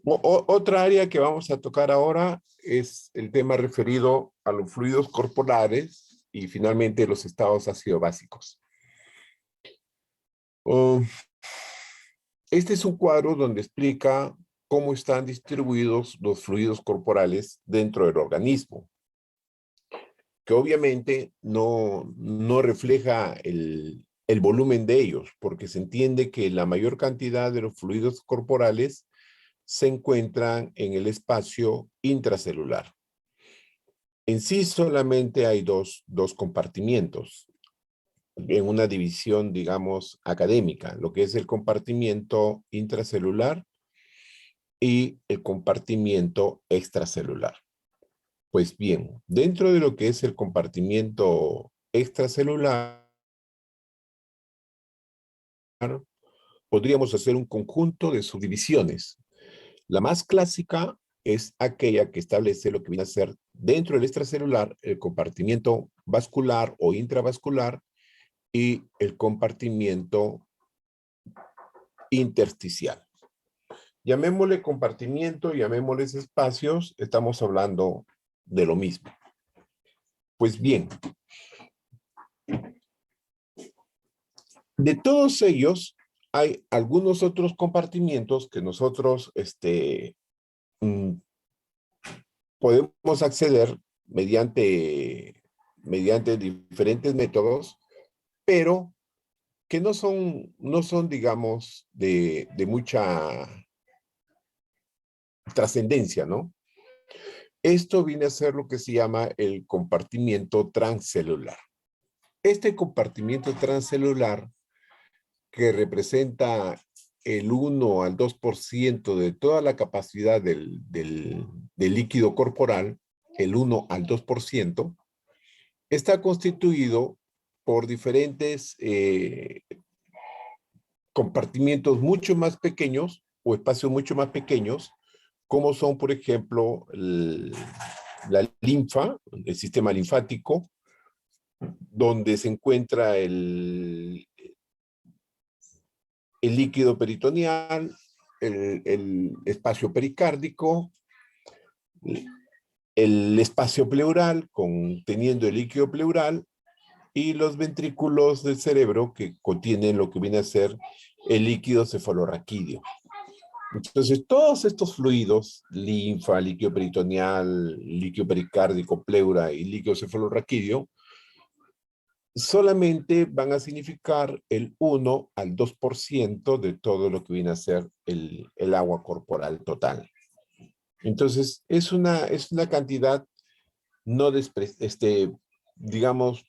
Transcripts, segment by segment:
Otra área que vamos a tocar ahora es el tema referido a los fluidos corporales y finalmente los estados ácido básicos. Oh, este es un cuadro donde explica cómo están distribuidos los fluidos corporales dentro del organismo, que obviamente no refleja el volumen de ellos, porque se entiende que la mayor cantidad de los fluidos corporales se encuentran en el espacio intracelular. En sí solamente hay dos compartimientos en una división, digamos, académica, lo que es el compartimiento intracelular y el compartimiento extracelular. Pues bien, dentro de lo que es el compartimiento extracelular, podríamos hacer un conjunto de subdivisiones. La más clásica es aquella que establece lo que viene a ser dentro del extracelular el compartimiento vascular o intravascular y el compartimiento intersticial. Llamémosle compartimiento, llamémosles espacios, estamos hablando de lo mismo. Pues bien, de todos ellos hay algunos otros compartimientos que nosotros podemos acceder mediante diferentes métodos, pero que no son digamos, de mucha trascendencia, ¿no? Esto viene a ser lo que se llama el compartimiento transcelular. Este compartimiento transcelular, que representa el 1 al 2% de toda la capacidad del líquido corporal, el 1 al 2%, está constituido por diferentes compartimientos mucho más pequeños o espacios mucho más pequeños, como son, por ejemplo, la linfa, el sistema linfático, donde se encuentra el líquido peritoneal, el espacio pericárdico, el espacio pleural, conteniendo el líquido pleural, y los ventrículos del cerebro que contienen lo que viene a ser el líquido cefalorraquídeo. Entonces, todos estos fluidos, linfa, líquido peritoneal, líquido pericárdico, pleura y líquido cefalorraquídeo, solamente van a significar el 1 al 2% de todo lo que viene a ser el agua corporal total. Entonces, es una cantidad no digamos,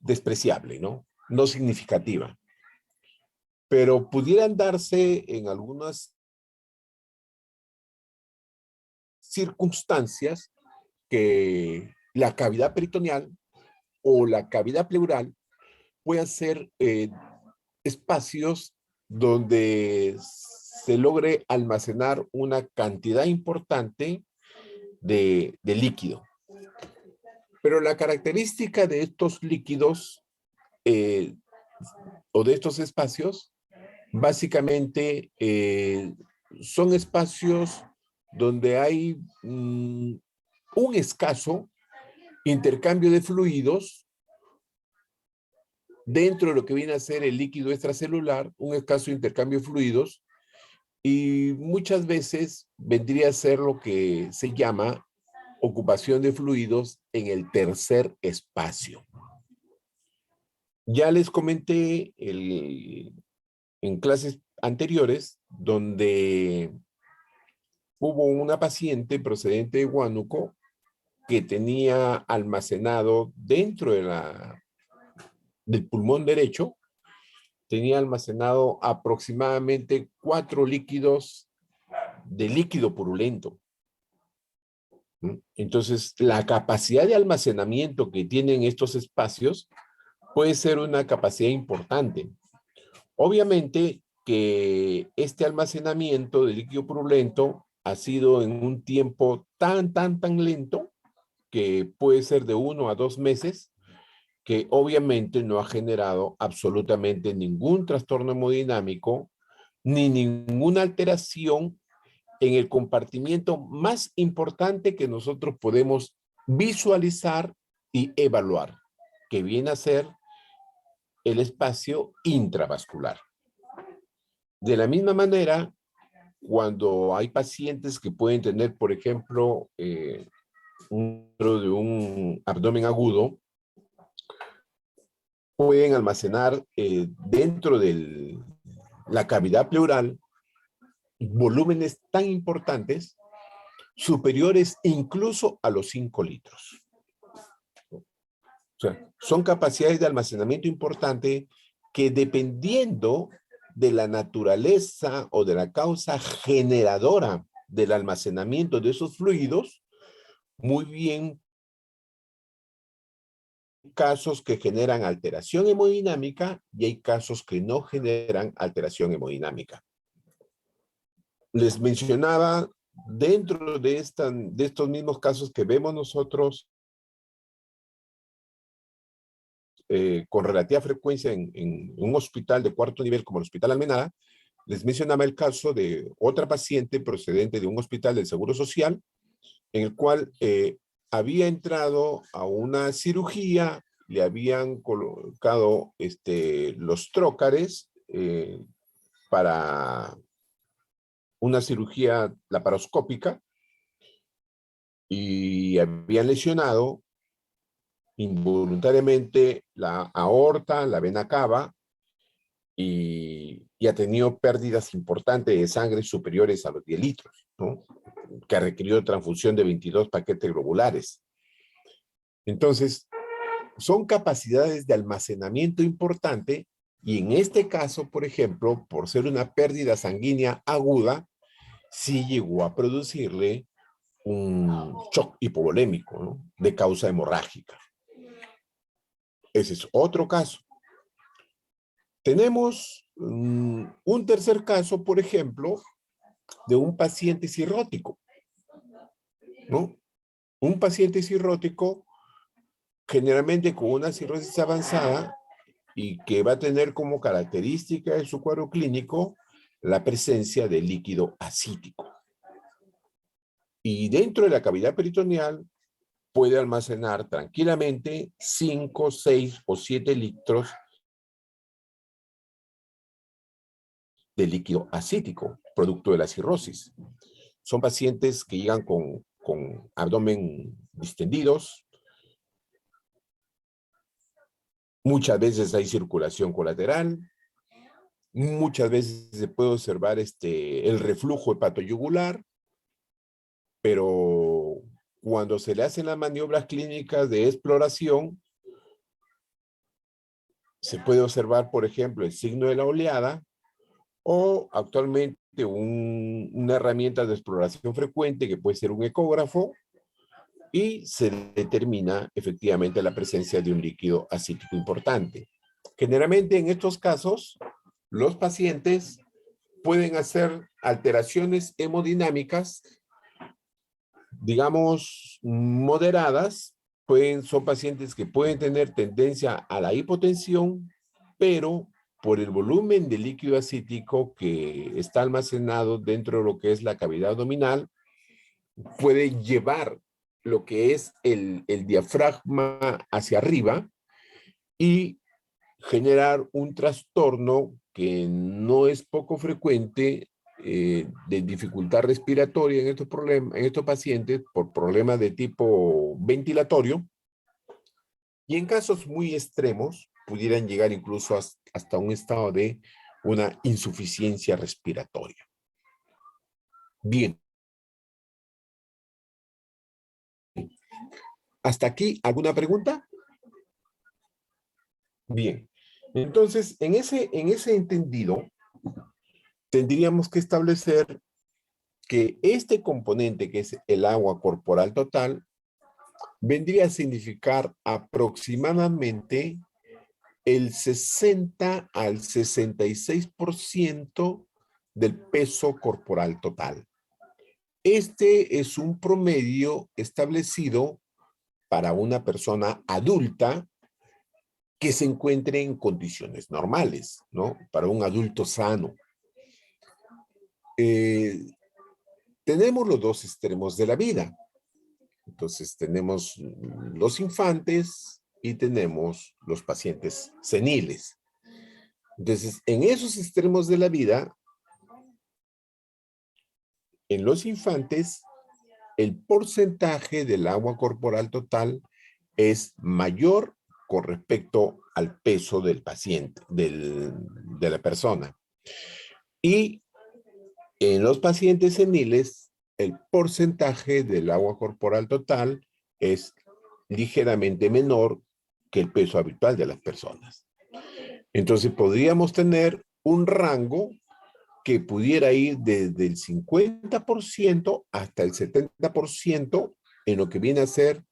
despreciable, ¿no? No significativa. Pero pudieran darse en algunas circunstancias que la cavidad peritoneal o la cavidad pleural puedan ser espacios donde se logre almacenar una cantidad importante de líquido. Pero la característica de estos líquidos o de estos espacios, básicamente son espacios donde hay un escaso intercambio de fluidos dentro de lo que viene a ser el líquido extracelular, un escaso intercambio de fluidos, y muchas veces vendría a ser lo que se llama ocupación de fluidos en el tercer espacio. Ya les comenté en clases anteriores donde hubo una paciente procedente de Huánuco que tenía almacenado dentro del pulmón derecho, tenía almacenado aproximadamente 4 líquidos de líquido purulento. Entonces, la capacidad de almacenamiento que tienen estos espacios puede ser una capacidad importante. Obviamente que este almacenamiento de líquido purulento ha sido en un tiempo tan lento que puede ser de 1 a 2 meses, que obviamente no ha generado absolutamente ningún trastorno hemodinámico ni ninguna alteración en el compartimiento más importante que nosotros podemos visualizar y evaluar, que viene a ser el espacio intravascular. De la misma manera, cuando hay pacientes que pueden tener, por ejemplo, dentro de un abdomen agudo, pueden almacenar dentro de la cavidad pleural volúmenes tan importantes, superiores incluso a los 5 litros. O sea, son capacidades de almacenamiento importante que, dependiendo de la naturaleza o de la causa generadora del almacenamiento de esos fluidos, muy bien, casos que generan alteración hemodinámica y hay casos que no generan alteración hemodinámica. Les mencionaba, dentro de estos mismos casos que vemos nosotros con relativa frecuencia en un hospital de cuarto nivel como el Hospital Almenara, les mencionaba el caso de otra paciente procedente de un hospital del Seguro Social, en el cual había entrado a una cirugía, le habían colocado los trócares para una cirugía laparoscópica y habían lesionado involuntariamente la aorta, la vena cava, y ha tenido pérdidas importantes de sangre superiores a los 10 litros, ¿no? Que ha requerido transfusión de 22 paquetes globulares. Entonces, son capacidades de almacenamiento importante y en este caso, por ejemplo, por ser una pérdida sanguínea aguda, sí llegó a producirle un shock hipovolémico, ¿no? De causa hemorrágica. Ese es otro caso. Tenemos un tercer caso, por ejemplo, de un paciente cirrótico, ¿no? Un paciente cirrótico generalmente con una cirrosis avanzada y que va a tener como característica de su cuadro clínico la presencia de líquido acítico. Y dentro de la cavidad peritoneal puede almacenar tranquilamente 5, 6 o 7 litros de líquido acítico, producto de la cirrosis. Son pacientes que llegan con abdomen distendidos. Muchas veces hay circulación colateral. Muchas veces se puede observar el reflujo hepatoyugular, pero cuando se le hacen las maniobras clínicas de exploración, se puede observar, por ejemplo, el signo de la oleada o actualmente una herramienta de exploración frecuente que puede ser un ecógrafo y se determina efectivamente la presencia de un líquido acítico importante. Generalmente en estos casos, los pacientes pueden hacer alteraciones hemodinámicas, digamos, moderadas. Son pacientes que pueden tener tendencia a la hipotensión, pero por el volumen de líquido acítico que está almacenado dentro de lo que es la cavidad abdominal, puede llevar lo que es el diafragma hacia arriba y generar un trastorno que no es poco frecuente de dificultad respiratoria en estos pacientes por problemas de tipo ventilatorio, y en casos muy extremos pudieran llegar incluso hasta un estado de una insuficiencia respiratoria. Bien. ¿Hasta aquí alguna pregunta? Bien. Entonces, en ese entendido, tendríamos que establecer que este componente, que es el agua corporal total, vendría a significar aproximadamente el 60 al 66% del peso corporal total. Este es un promedio establecido para una persona adulta que se encuentre en condiciones normales, ¿no? Para un adulto sano. tenemos los dos extremos de la vida. Entonces tenemos los infantes y tenemos los pacientes seniles. Entonces, en esos extremos de la vida, en los infantes, el porcentaje del agua corporal total es mayor con respecto al peso del paciente, de la persona. Y en los pacientes seniles, el porcentaje del agua corporal total es ligeramente menor que el peso habitual de las personas. Entonces podríamos tener un rango que pudiera ir desde el 50% hasta el 70% en lo que viene a ser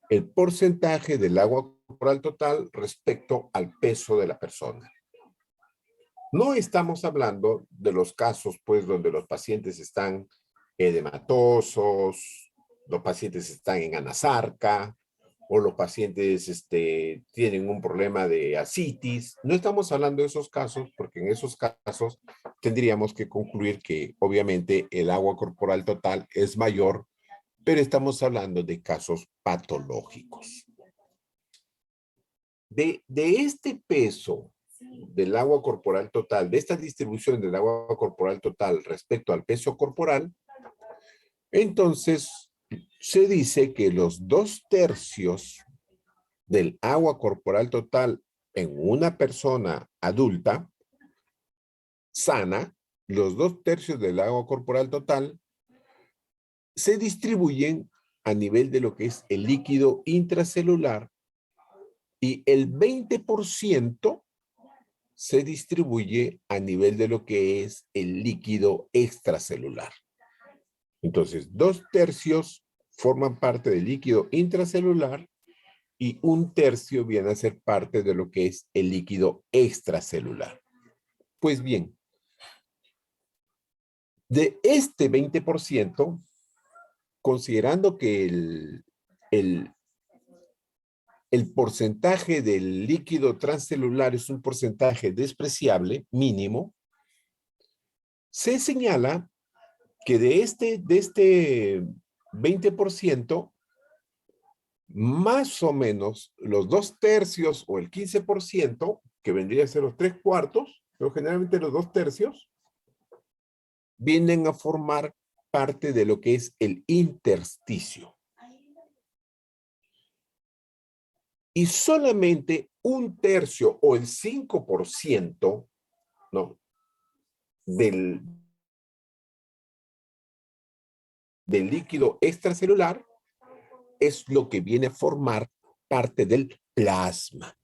el porcentaje del agua corporal total respecto al peso de la persona. No estamos hablando de los casos, pues, donde los pacientes están edematosos, los pacientes están en anasarca, o los pacientes tienen un problema de ascitis. No estamos hablando de esos casos, porque en esos casos tendríamos que concluir que obviamente el agua corporal total es mayor, pero estamos hablando de casos patológicos. De este peso del agua corporal total, de esta distribución del agua corporal total respecto al peso corporal, entonces se dice que los 2/3 del agua corporal total en una persona adulta sana, los 2/3 del agua corporal total se distribuyen a nivel de lo que es el líquido intracelular y el 20% se distribuye a nivel de lo que es el líquido extracelular. Entonces, 2/3 forman parte del líquido intracelular y 1/3 viene a ser parte de lo que es el líquido extracelular. Pues bien, de este 20%, considerando que el porcentaje del líquido transcelular es un porcentaje despreciable, mínimo, se señala que de este 20%, más o menos los 2/3 o el 15%, que vendría a ser los 3/4, pero generalmente los 2/3, vienen a formar parte de lo que es el intersticio. Y solamente 1/3 o el 5%, ¿no?, del líquido extracelular es lo que viene a formar parte del plasma.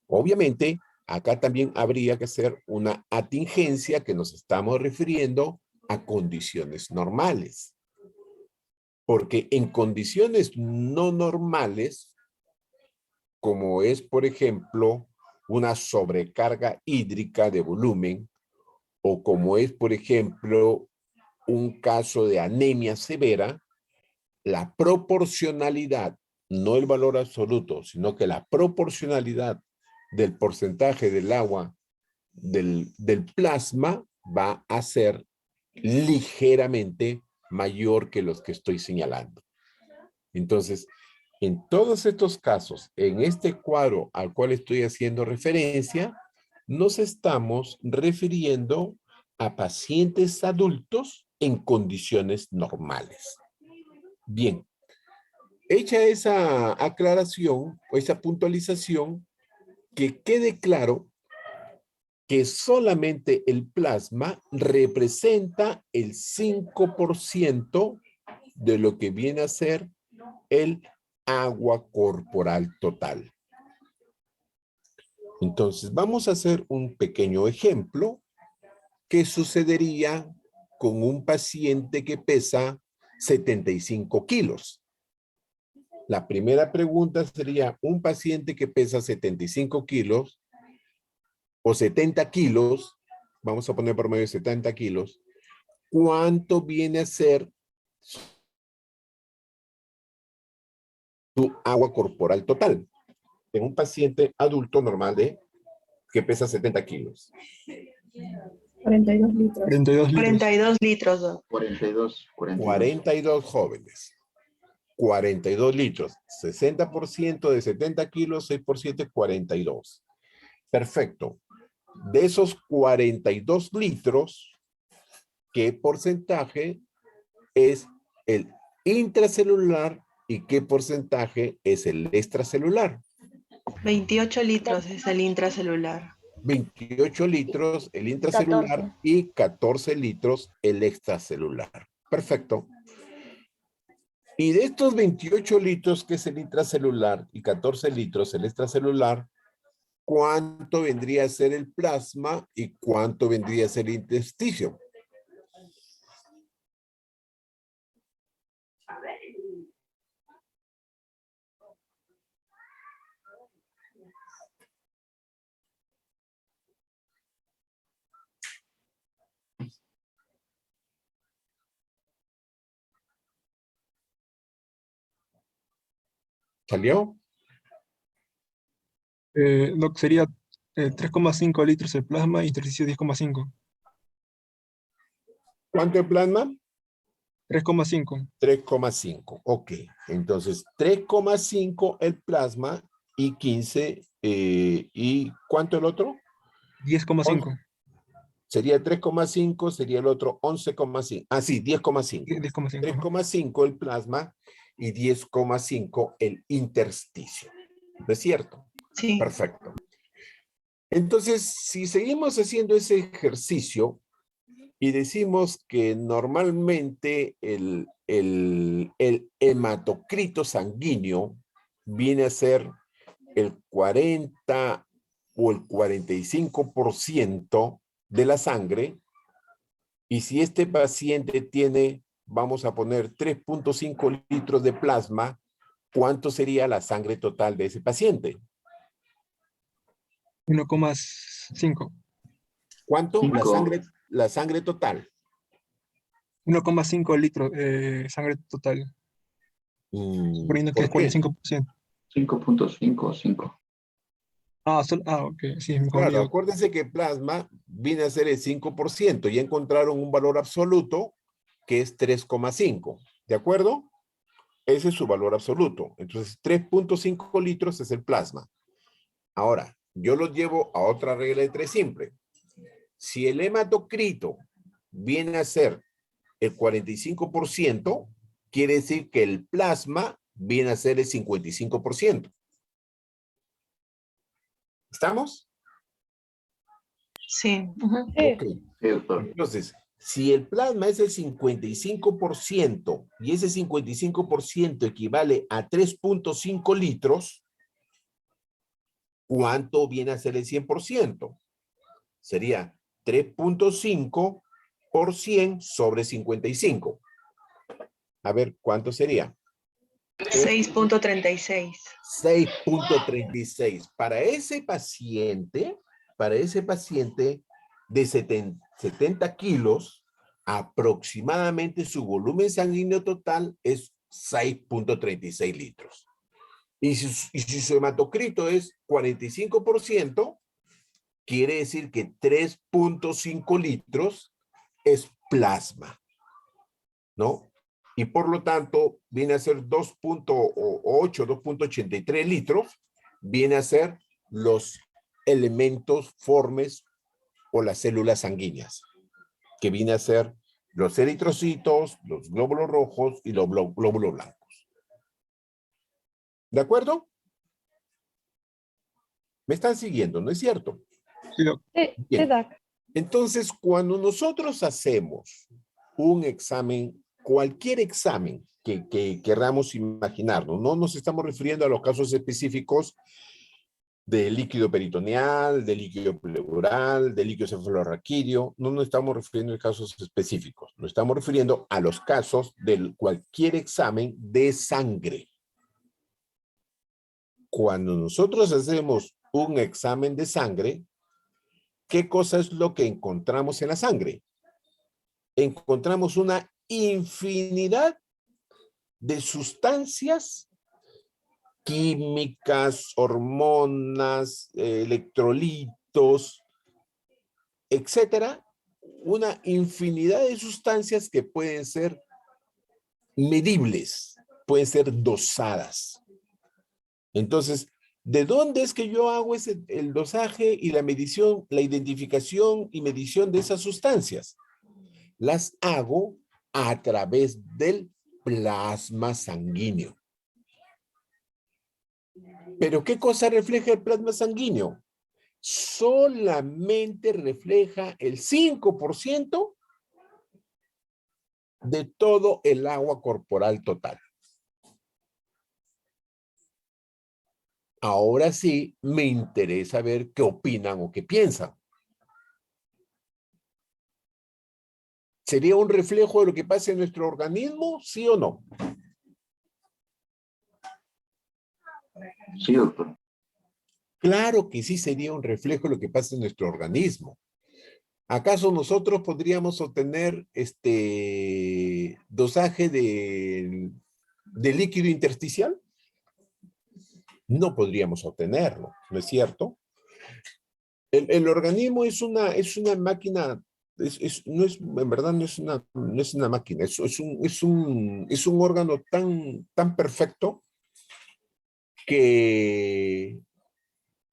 Obviamente, acá también habría que hacer una atingencia que nos estamos refiriendo a condiciones normales. Porque en condiciones no normales, como es, por ejemplo, una sobrecarga hídrica de volumen, o como es, por ejemplo, un caso de anemia severa, la proporcionalidad, no el valor absoluto, sino que la proporcionalidad del porcentaje del agua del plasma va a ser ligeramente mayor que los que estoy señalando. Entonces, en todos estos casos, en este cuadro al cual estoy haciendo referencia, nos estamos refiriendo a pacientes adultos en condiciones normales. Bien, hecha esa aclaración o esa puntualización, que quede claro que solamente el plasma representa el 5% de lo que viene a ser el agua corporal total. Entonces, vamos a hacer un pequeño ejemplo que sucedería con un paciente que pesa 75 kilos. La primera pregunta sería, un paciente que pesa 75 kilos o 70 kilos, vamos a poner por medio de 70 kilos, ¿cuánto viene a ser su agua corporal total? En un paciente adulto normal que pesa 70 kilos. 42 litros. 42 litros. 42 litros, Doc. 42. 42 jóvenes. 42 litros. 60% de 70 kilos, 6 por 7, 42. Perfecto. De esos 42 litros, ¿qué porcentaje es el intracelular y qué porcentaje es el extracelular? 28 litros es el intracelular. 28 litros el intracelular 14. y 14 litros el extracelular. Perfecto. Y de estos 28 litros, que es el intracelular, y 14 litros el extracelular, ¿cuánto vendría a ser el plasma y cuánto vendría a ser el intersticio? ¿Salió? Doc, sería 3,5 litros el plasma y intersticio 10,5. ¿Cuánto el plasma? 3,5. 3,5. Ok. Entonces, 3,5 el plasma y 15. ¿Y cuánto el otro? 10,5. Sería 3,5, sería el otro 11,5. Ah, sí, 10,5. 10,5. 3,5 el plasma y 10,5 el intersticio. ¿No es cierto? Sí. Perfecto. Entonces, si seguimos haciendo ese ejercicio y decimos que normalmente el hematocrito sanguíneo viene a ser el 40 o el 45% de la sangre, y si este paciente tiene, vamos a poner 3,5 litros de plasma, ¿cuánto sería la sangre total de ese paciente? 1,5. ¿Cuánto? 5. La sangre total. 1,5 litros sangre total. Suponiendo que es ¿Por qué? 45%. 5.55. Ok, sí, me Claro, confundí. acuérdense que plasma viene a ser el 5% y encontraron un valor absoluto que es 3,5. ¿De acuerdo? Ese es su valor absoluto. Entonces, 3,5 litros es el plasma. Ahora, yo lo llevo a otra regla de 3 simple. Si el hematocrito viene a ser el 45%, quiere decir que el plasma viene a ser el 55%. ¿Estamos? Sí. Ok. Sí, doctor. Entonces, si el plasma es el 55% y ese 55% equivale a 3,5 litros, ¿cuánto viene a ser el 100%? Sería 3,5 por 100 sobre 55. A ver, ¿cuánto sería? 6.36. 6,36. Para ese paciente de 70 kilos, aproximadamente su volumen sanguíneo total es 6,36 litros. Y si su hematocrito es 45%, quiere decir que 3,5 litros es plasma, ¿no? Y por lo tanto, viene a ser 2,8, 2,83 litros, viene a ser los elementos formes o las células sanguíneas, que viene a ser los eritrocitos, los glóbulos rojos y los glóbulos blancos. ¿De acuerdo? ¿Me están siguiendo? ¿No es cierto? Sí, Doc. Bien. Doc. Entonces, cuando nosotros hacemos un examen, cualquier examen que queramos imaginarnos, no nos estamos refiriendo a los casos específicos de líquido peritoneal, de líquido pleural, de líquido cefalorraquídeo, no nos estamos refiriendo a casos específicos, nos estamos refiriendo a los casos de cualquier examen de sangre. Cuando nosotros hacemos un examen de sangre, ¿qué cosa es lo que encontramos en la sangre? Encontramos una infinidad de sustancias químicas, hormonas, electrolitos, etcétera, una infinidad de sustancias que pueden ser medibles, pueden ser dosadas. Entonces, ¿de dónde es que yo hago el dosaje y la medición, la identificación y medición de esas sustancias? Las hago a través del plasma sanguíneo. ¿Pero qué cosa refleja el plasma sanguíneo? Solamente refleja el 5% de todo el agua corporal total. Ahora sí, me interesa ver qué opinan o qué piensan. ¿Sería un reflejo de lo que pasa en nuestro organismo? ¿Sí o no? Sí, doctor. Claro que sí sería un reflejo de lo que pasa en nuestro organismo. ¿Acaso nosotros podríamos obtener dosaje de líquido intersticial? No podríamos obtenerlo, ¿no es cierto? El organismo es una máquina, en verdad no es una máquina, es un órgano tan perfecto que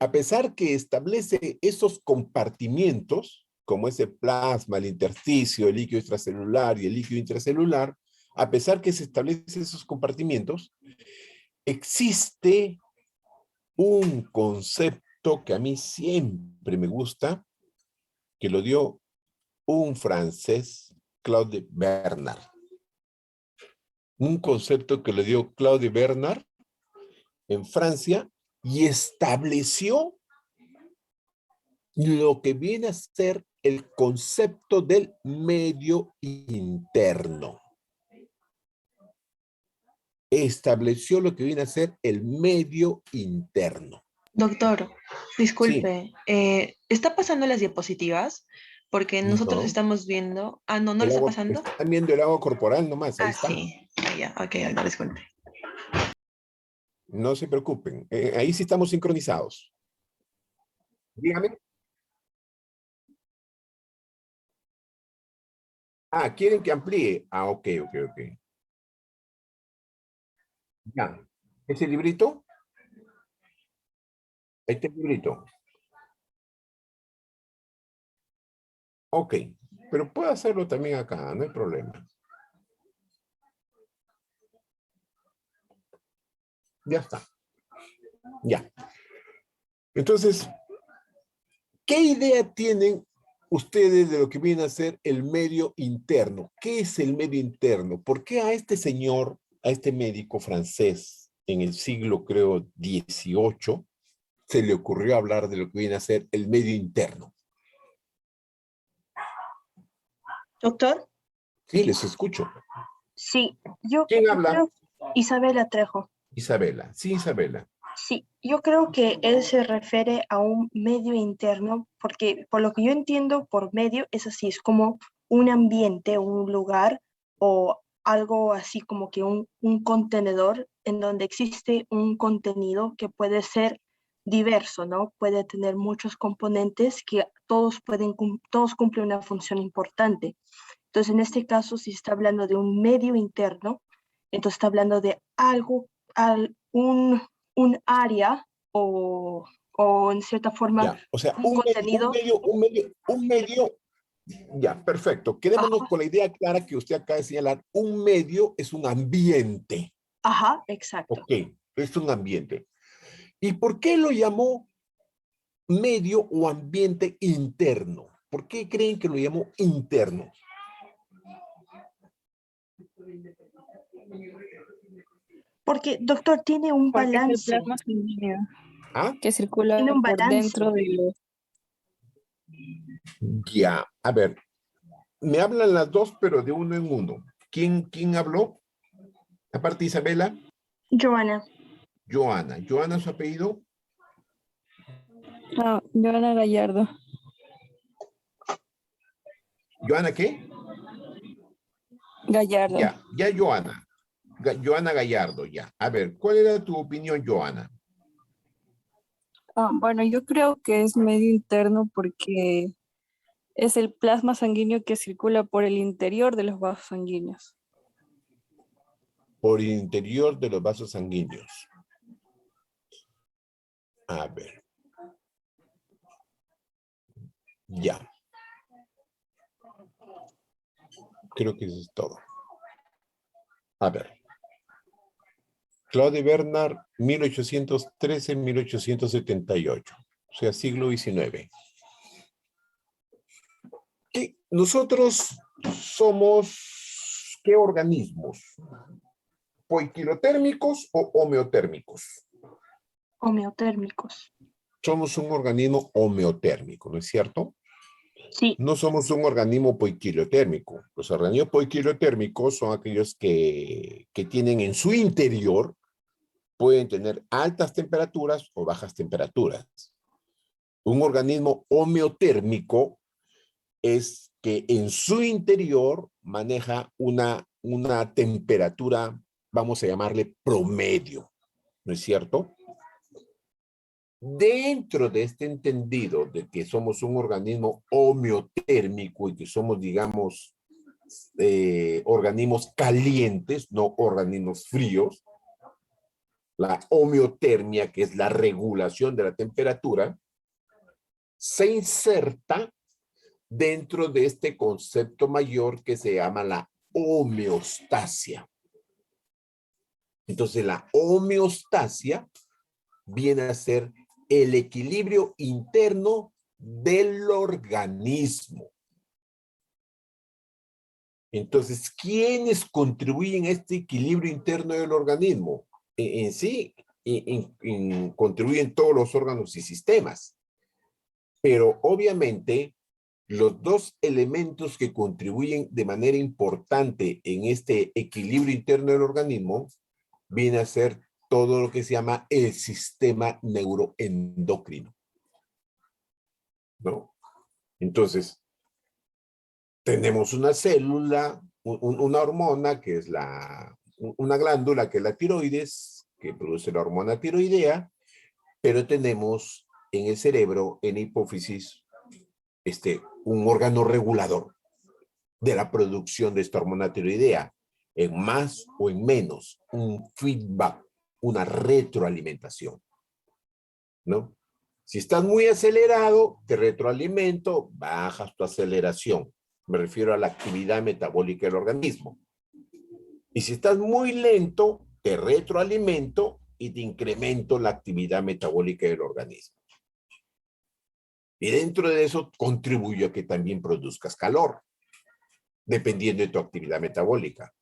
a pesar que establece esos compartimientos, como ese plasma, el intersticio, el líquido extracelular y el líquido intracelular, a pesar que se establecen esos compartimientos, existe un concepto que a mí siempre me gusta, que lo dio un francés, Claude Bernard. Un concepto que lo dio Claude Bernard en Francia y estableció lo que viene a ser el concepto del medio interno. Estableció lo que viene a ser el medio interno. Doctor, Sí, disculpe, ¿está pasando las diapositivas? Porque nosotros no. estamos viendo... Ah, no, ¿no lo El está agua, pasando? están viendo el agua corporal nomás, ahí Ah, está. sí. Ah, ya, ok, no, disculpe. No se preocupen, ahí sí estamos sincronizados. Dígame. Ah, ¿quieren que amplíe? Ah, ok. Ya. ¿Ese librito? Este librito. Ok, pero puedo hacerlo también acá, no hay problema. Ya está. Ya. Entonces, ¿qué idea tienen ustedes de lo que viene a ser el medio interno? ¿Qué es el medio interno? ¿Por qué a este señor, a este médico francés en el siglo, creo, XVIII, se le ocurrió hablar de lo que viene a ser el medio interno? Doctor, Sí, les escucho. sí, yo ¿Quién habla? creo, Isabela Trejo, Isabela. Sí, Isabela. sí, yo creo que él se refiere a un medio interno, porque por lo que yo entiendo por medio es así, es como un ambiente, un lugar o algo así como que un contenedor en donde existe un contenido que puede ser diverso, ¿no? Puede tener muchos componentes que todos cumplen una función importante. Entonces, en este caso, si está hablando de un medio interno, entonces está hablando de algo, un área o en cierta forma Ya, o sea, un contenido. un medio, ya, perfecto. Quedémonos Ajá, con la idea clara que usted acaba de señalar. Un medio es un ambiente. ajá, exacto. Ok, es un ambiente. ¿Y por qué lo llamó medio o ambiente interno? ¿Por qué creen que lo llamó interno? Porque, doctor, tiene un Porque es el balance, plasma sanguíneo ¿Ah? que tiene circula un por balance. dentro de los... Ya, a ver, me hablan las dos, pero de uno en uno. ¿Quién habló? Aparte Isabela, Joana, Joana. ¿Joana su apellido? Ah, Joana Gallardo. ¿Joana qué? Gallardo. Ya Joana. Joana Gallardo, ya. A ver, ¿cuál era tu opinión, Joana? Ah, bueno, yo creo que es medio interno porque Es el plasma sanguíneo que circula por el interior de los vasos sanguíneos. Por el interior de los vasos sanguíneos. A ver. Ya. Creo que eso es todo. A ver. Claude Bernard, 1813-1878. O sea, siglo XIX. ¿Qué? Nosotros somos, ¿qué organismos? ¿Poikilotérmicos o homeotérmicos? Homeotérmicos. Somos un organismo homeotérmico, ¿no es cierto? Sí, No somos un organismo poikilotérmico. Los organismos poikilotérmicos son aquellos que tienen en su interior, pueden tener altas temperaturas o bajas temperaturas. Un organismo homeotérmico es que en su interior maneja una temperatura, vamos a llamarle promedio, ¿no es cierto? Dentro de este entendido de que somos un organismo homeotérmico y que somos, digamos, organismos calientes, no organismos fríos, la homeotermia, que es la regulación de la temperatura, se inserta dentro de este concepto mayor que se llama la homeostasia. Entonces, la homeostasia viene a ser el equilibrio interno del organismo. Entonces, ¿quiénes contribuyen a este equilibrio interno del organismo? En sí, contribuyen todos los órganos y sistemas. Pero obviamente, los dos elementos que contribuyen de manera importante en este equilibrio interno del organismo viene a ser todo lo que se llama el sistema neuroendocrino, ¿no? Entonces, tenemos una célula, una hormona que es una glándula que es la tiroides, que produce la hormona tiroidea, pero tenemos en el cerebro, en la hipófisis, un órgano regulador de la producción de esta hormona tiroidea, en más o en menos, un feedback, una retroalimentación, ¿no? Si estás muy acelerado, te retroalimento, bajas tu aceleración. Me refiero a la actividad metabólica del organismo. Y si estás muy lento, te retroalimento y te incremento la actividad metabólica del organismo. Y dentro de eso contribuyo a que también produzcas calor, dependiendo de tu actividad metabólica.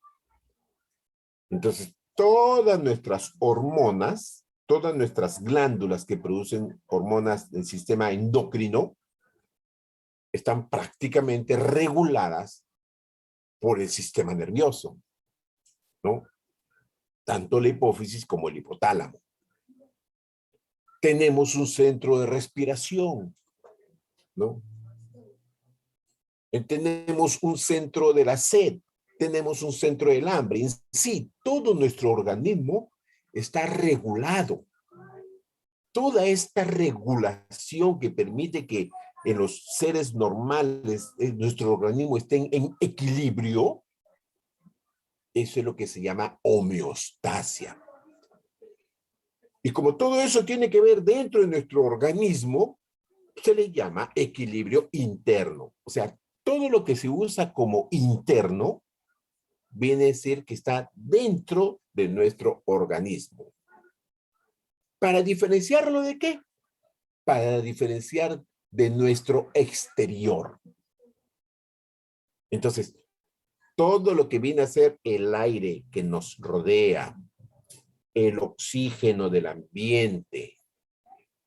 Entonces, todas nuestras hormonas, todas nuestras glándulas que producen hormonas del sistema endocrino, están prácticamente reguladas por el sistema nervioso, ¿no? Tanto la hipófisis como el hipotálamo. Tenemos un centro de respiración, ¿no? Tenemos un centro de la sed, tenemos un centro del hambre. En sí, todo nuestro organismo está regulado. Toda esta regulación que permite que en los seres normales nuestro organismo esté en equilibrio, eso es lo que se llama homeostasia. Y como todo eso tiene que ver dentro de nuestro organismo, se le llama equilibrio interno. O sea, todo lo que se usa como interno viene a decir que está dentro de nuestro organismo. ¿Para diferenciarlo de qué? Para diferenciar de nuestro exterior. Entonces, todo lo que viene a ser el aire que nos rodea, el oxígeno del ambiente,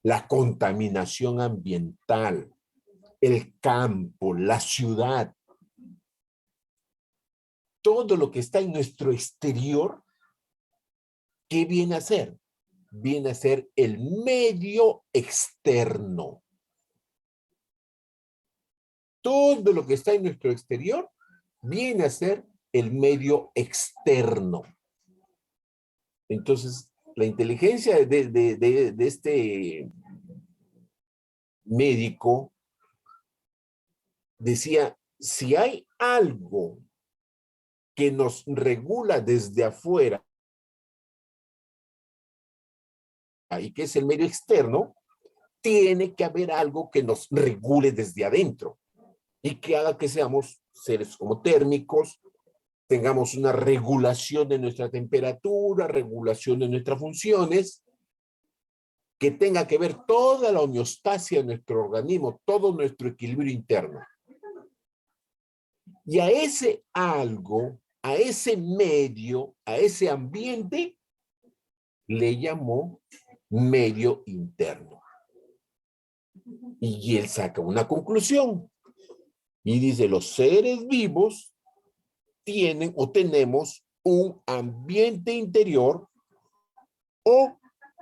la contaminación ambiental, el campo, la ciudad, todo lo que está en nuestro exterior, ¿qué viene a ser? Viene a ser el medio externo. Todo lo que está en nuestro exterior viene a ser el medio externo. Entonces, la inteligencia de este médico decía, si hay algo que nos regula desde afuera y que es el medio externo, tiene que haber algo que nos regule desde adentro y que haga que seamos seres como térmicos, tengamos una regulación de nuestra temperatura, regulación de nuestras funciones, que tenga que ver toda la homeostasia de nuestro organismo, todo nuestro equilibrio interno. Y a ese algo, a ese medio, a ese ambiente, le llamó medio interno. Y él saca una conclusión y dice, los seres vivos tienen o tenemos un ambiente interior, o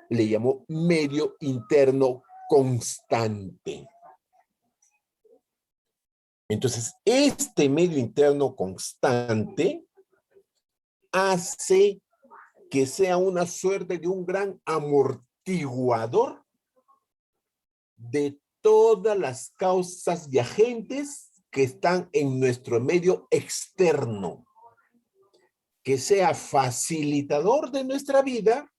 le llamó medio interno constante. Entonces, este medio interno constante hace que sea una suerte de un gran amortiguador de todas las causas y agentes que están en nuestro medio externo, que sea facilitador de nuestra vida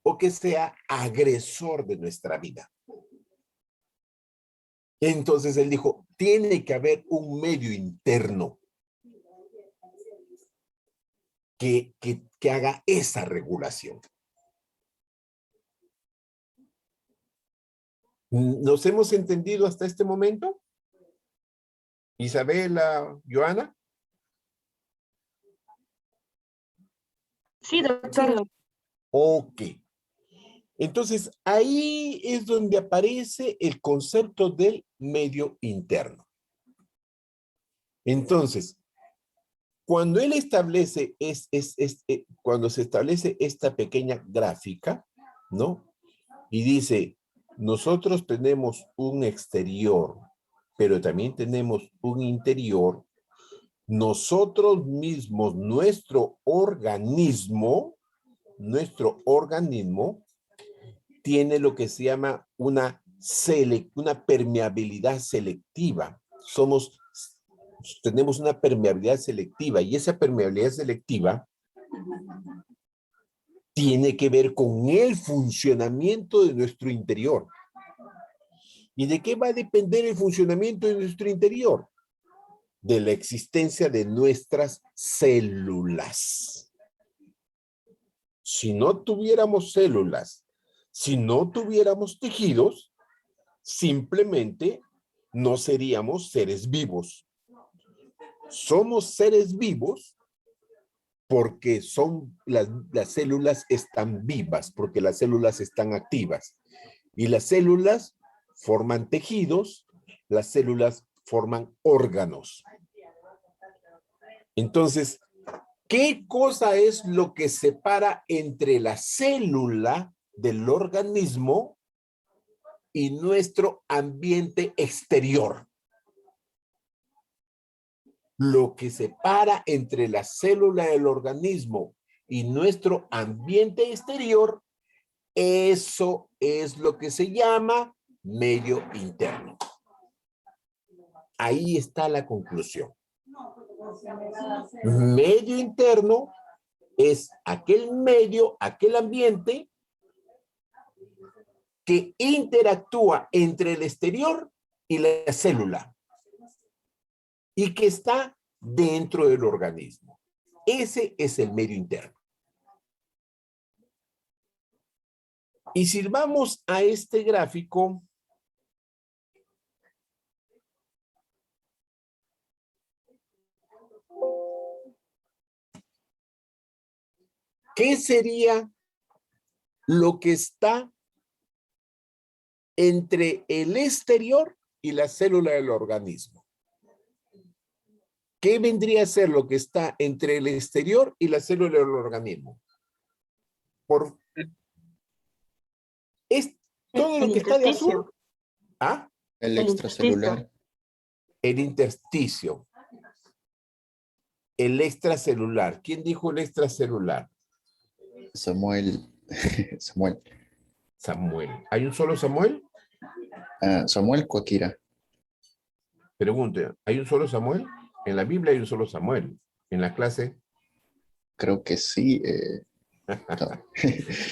o que sea agresor de nuestra vida. Entonces él dijo, tiene que haber un medio interno que haga esa regulación. ¿Nos hemos entendido hasta este momento? Isabela, Joana. Sí, doctor. Ok. Entonces, ahí es donde aparece el concepto del medio interno. Entonces, cuando él establece, cuando se establece esta pequeña gráfica, ¿no? Y dice, nosotros tenemos un exterior, pero también tenemos un interior. Nosotros mismos, nuestro organismo tiene lo que se llama una permeabilidad selectiva. Tenemos una permeabilidad selectiva y esa permeabilidad selectiva tiene que ver con el funcionamiento de nuestro interior. ¿Y de qué va a depender el funcionamiento de nuestro interior? De la existencia de nuestras células. Si no tuviéramos células, si no tuviéramos tejidos, simplemente no seríamos seres vivos. Somos seres vivos porque las células están vivas, porque las células están activas. Y las células forman tejidos, las células forman órganos. Entonces, ¿qué cosa es lo que separa entre la célula del organismo y nuestro ambiente exterior? Lo que separa entre la célula del organismo y nuestro ambiente exterior, eso es lo que se llama medio interno. Ahí está la conclusión. Medio interno es aquel medio, aquel ambiente que interactúa entre el exterior y la célula y que está dentro del organismo. Ese es el medio interno. Y si vamos a este gráfico, ¿qué sería lo que está entre el exterior y la célula del organismo? ¿Qué vendría a ser lo que está entre el exterior y la célula del organismo? Es todo lo que está de azul. ¿Ah? El extracelular. El intersticio. El extracelular. ¿Quién dijo el extracelular? Samuel. Samuel. ¿Hay un solo Samuel? Samuel Coaquira. Pregunte, ¿hay un solo Samuel? En la Biblia hay un solo Samuel. En la clase, Creo que sí. No.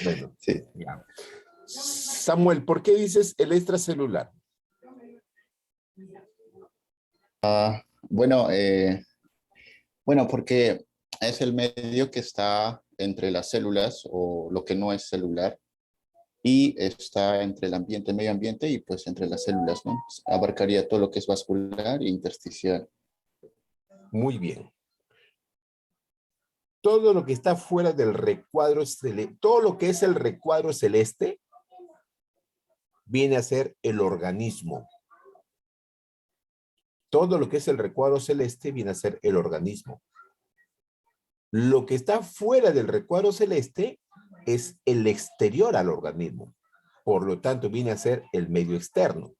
bueno, Sí. ya. Samuel, ¿por qué dices el extracelular? Bueno, bueno, porque es el medio que está entre las células o lo que no es celular y está entre el ambiente, medio ambiente y pues entre las células, ¿no? Abarcaría todo lo que es vascular e intersticial. Muy bien. Todo lo que está fuera del recuadro celeste, todo lo que es el recuadro celeste, viene a ser el organismo. Todo lo que es el recuadro celeste viene a ser el organismo. Lo que está fuera del recuadro celeste es el exterior al organismo. Por lo tanto, viene a ser el medio externo.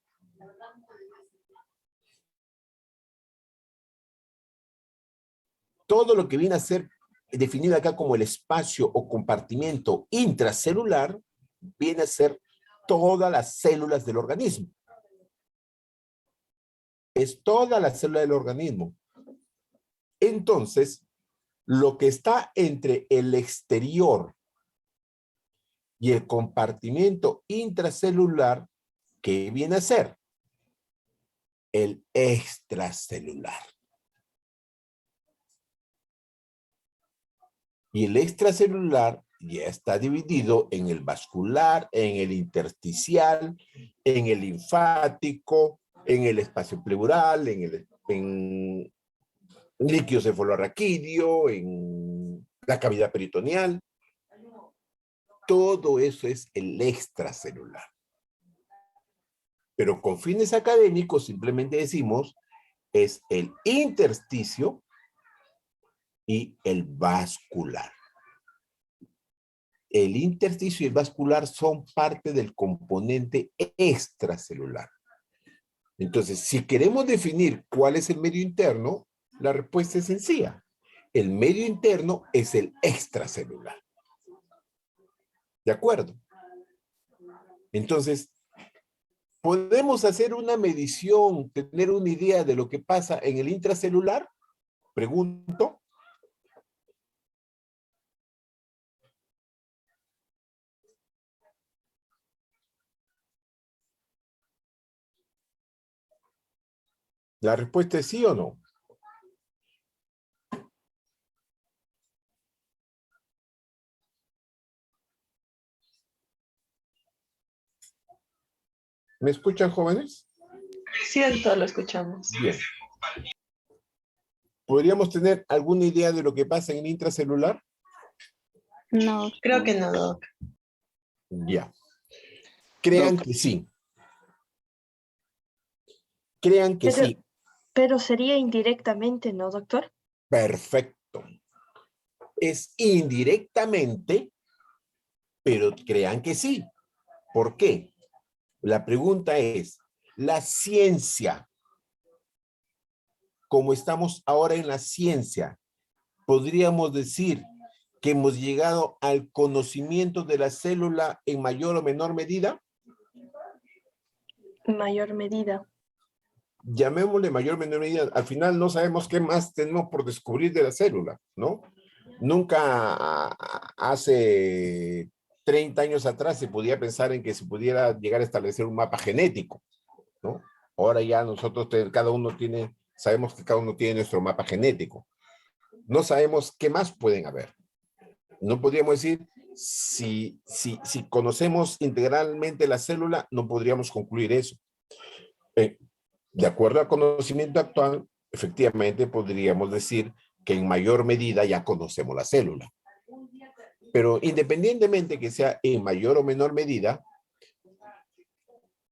Todo lo que viene a ser definido acá como el espacio o compartimento intracelular viene a ser todas las células del organismo. Es toda la célula del organismo. Entonces, lo que está entre el exterior y el compartimento intracelular, ¿qué viene a ser? El extracelular. Y el extracelular ya está dividido en el vascular, en el intersticial, en el linfático, en el espacio pleural, en líquido cefalorraquídeo, en la cavidad peritoneal. Todo eso es el extracelular. Pero con fines académicos simplemente decimos es el intersticio y el vascular. El intersticio y el vascular son parte del componente extracelular. Entonces, si queremos definir cuál es el medio interno, la respuesta es sencilla. El medio interno es el extracelular. ¿De acuerdo? Entonces, ¿podemos hacer una medición, tener una idea de lo que pasa en el intracelular? Pregunto. La respuesta es sí o no. ¿Me escuchan, jóvenes? Sí, doctor, lo escuchamos. Bien. ¿Podríamos tener alguna idea de lo que pasa en el intracelular? No, Creo que no, doc. Ya. Crean Doc. que sí. Crean que Pero, sí. pero sería indirectamente, ¿no, doctor? Perfecto. Es indirectamente, pero crean que sí. ¿Por qué? La pregunta es, la ciencia, como estamos ahora en la ciencia, ¿podríamos decir que hemos llegado al conocimiento de la célula en mayor o menor medida? En mayor medida. Llamémosle mayor o menor medida. Al final no sabemos qué más tenemos por descubrir de la célula, ¿no? Nunca hace 30 años atrás se podía pensar en que se pudiera llegar a establecer un mapa genético, ¿no? Ahora ya nosotros, cada uno tiene, sabemos que cada uno tiene nuestro mapa genético. No sabemos qué más pueden haber. No podríamos decir, si conocemos integralmente la célula, no podríamos concluir eso. De acuerdo al conocimiento actual, efectivamente podríamos decir que en mayor medida ya conocemos la célula. Pero independientemente que sea en mayor o menor medida,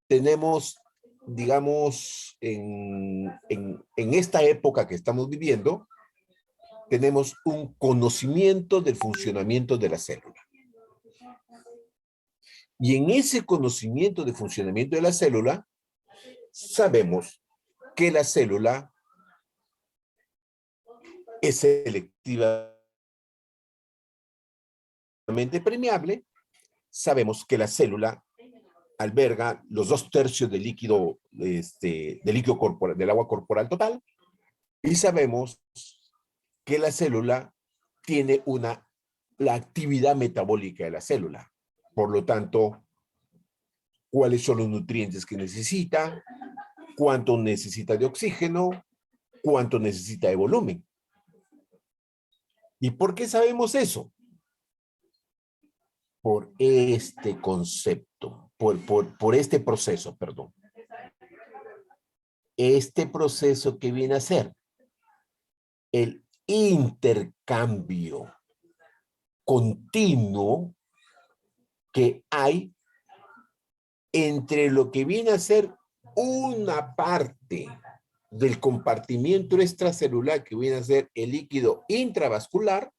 tenemos, digamos, en esta época que estamos viviendo, tenemos un conocimiento del funcionamiento de la célula. Y en ese conocimiento del funcionamiento de la célula, sabemos que la célula es selectivamente permeable, sabemos que la célula alberga los 2/3 del líquido, del líquido corporal, del agua corporal total, y sabemos que la célula tiene la actividad metabólica de la célula. Por lo tanto, cuáles son los nutrientes que necesita, cuánto necesita de oxígeno, cuánto necesita de volumen. ¿Y por qué sabemos eso? Por este concepto, por este proceso, perdón. Este proceso que viene a ser el intercambio continuo que hay entre lo que viene a ser una parte del compartimiento extracelular que viene a ser el líquido intravascular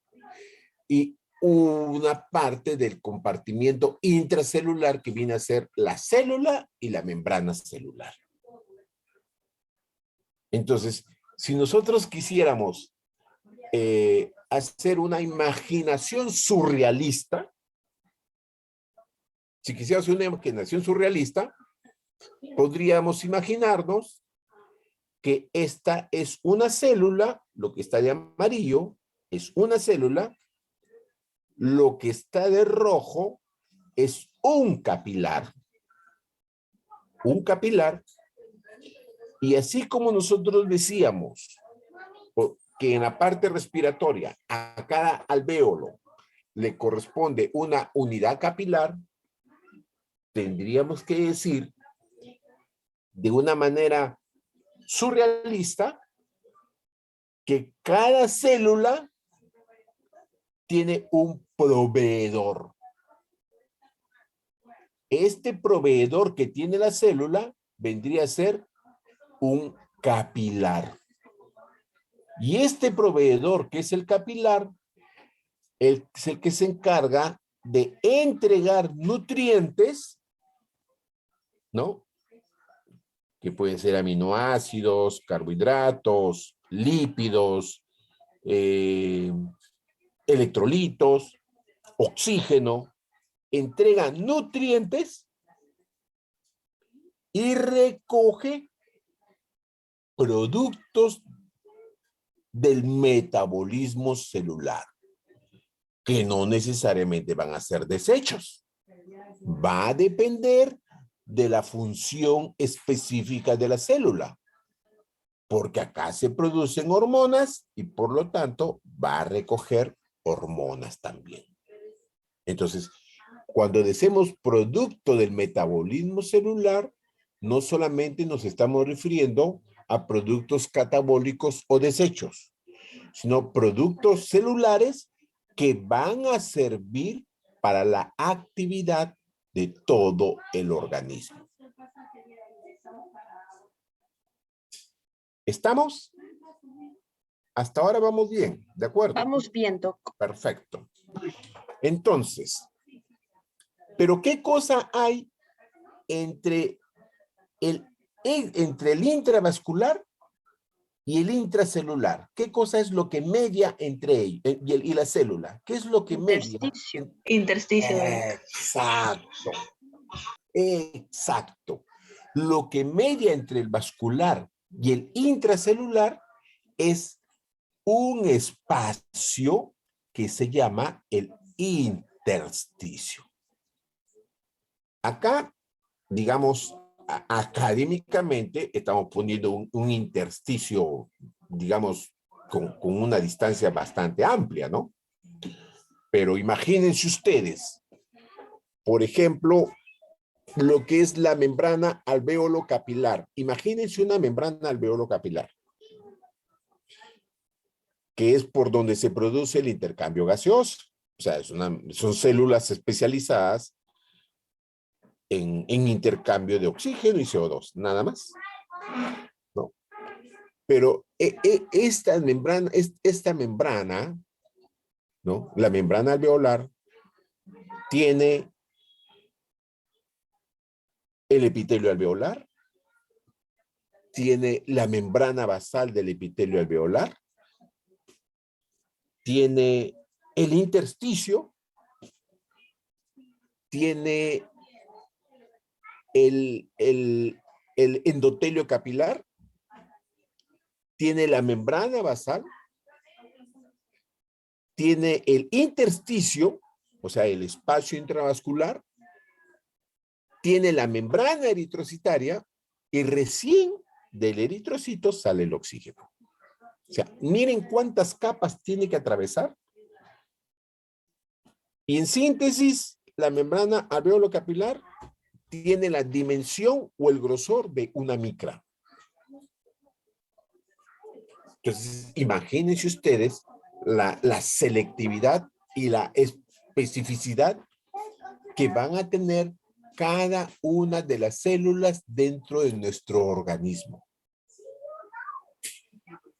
y una parte del compartimiento intracelular que viene a ser la célula y la membrana celular. Entonces, si nosotros quisiéramos hacer una imaginación surrealista, si quisiéramos una imaginación surrealista, podríamos imaginarnos que esta es una célula, lo que está de amarillo es una célula, lo que está de rojo es un capilar. Un capilar. Y así como nosotros decíamos que en la parte respiratoria a cada alvéolo le corresponde una unidad capilar, tendríamos que decir de una manera surrealista que cada célula tiene un proveedor. Este proveedor que tiene la célula vendría a ser un capilar. Y este proveedor, que es el capilar, es el que se encarga de entregar nutrientes, ¿no? Que pueden ser aminoácidos, carbohidratos, lípidos, electrolitos, oxígeno, entrega nutrientes y recoge productos del metabolismo celular, que no necesariamente van a ser desechos. Va a depender de la función específica de la célula, porque acá se producen hormonas y por lo tanto va a recoger hormonas también. Entonces, cuando decimos producto del metabolismo celular, no solamente nos estamos refiriendo a productos catabólicos o desechos, sino productos celulares que van a servir para la actividad de todo el organismo. ¿Estamos? Hasta ahora vamos bien, ¿de acuerdo? Vamos viendo. Perfecto. Entonces, ¿pero qué cosa hay entre el intravascular y el intracelular? ¿Qué cosa es lo que media entre ellos y la célula? ¿Qué es lo que media? Intersticio. Intersticio. Exacto. Exacto. Lo que media entre el vascular y el intracelular es un espacio que se llama el intersticio. Acá, digamos, académicamente estamos poniendo un intersticio, digamos, con una distancia bastante amplia, ¿no? Pero imagínense ustedes, por ejemplo, lo que es la membrana alvéolo capilar. Imagínense una membrana alvéolo capilar, que es por donde se produce el intercambio gaseoso. O sea, son células especializadas en intercambio de oxígeno y CO2, nada más, ¿no? Pero esta membrana, ¿no? La membrana alveolar tiene el epitelio alveolar, tiene la membrana basal del epitelio alveolar, tiene el intersticio, tiene el endotelio capilar tiene la membrana basal, tiene el intersticio, o sea, el espacio intravascular, tiene la membrana eritrocitaria y recién del eritrocito sale el oxígeno. O sea, miren cuántas capas tiene que atravesar. Y en síntesis, la membrana alveolo-capilar tiene la dimensión o el grosor de una micra. Entonces, imagínense ustedes la selectividad y la especificidad que van a tener cada una de las células dentro de nuestro organismo.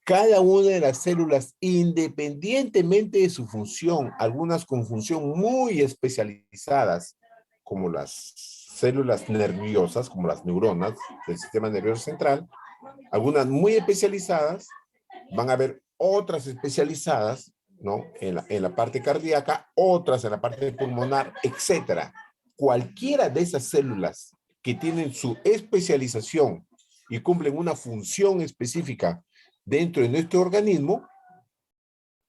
Cada una de las células, independientemente de su función, algunas con función muy especializadas, como las células nerviosas, como las neuronas del sistema nervioso central, algunas muy especializadas, van a haber otras especializadas, ¿no? En la parte cardíaca, otras en la parte pulmonar, etcétera. Cualquiera de esas células que tienen su especialización y cumplen una función específica dentro de nuestro organismo,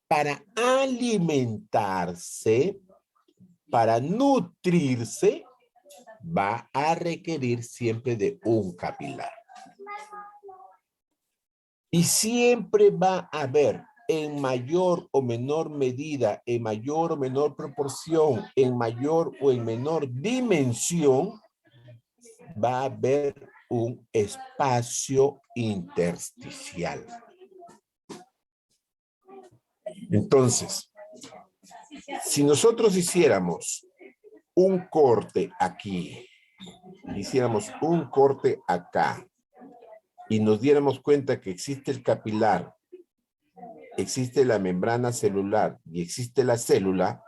para alimentarse, para nutrirse, va a requerir siempre de un capilar. Y siempre va a haber, en mayor o menor medida, en mayor o menor proporción, en mayor o en menor dimensión, va a haber un espacio intersticial. Entonces, si nosotros hiciéramos un corte aquí, hiciéramos un corte acá, y nos diéramos cuenta que existe el capilar, existe la membrana celular y existe la célula,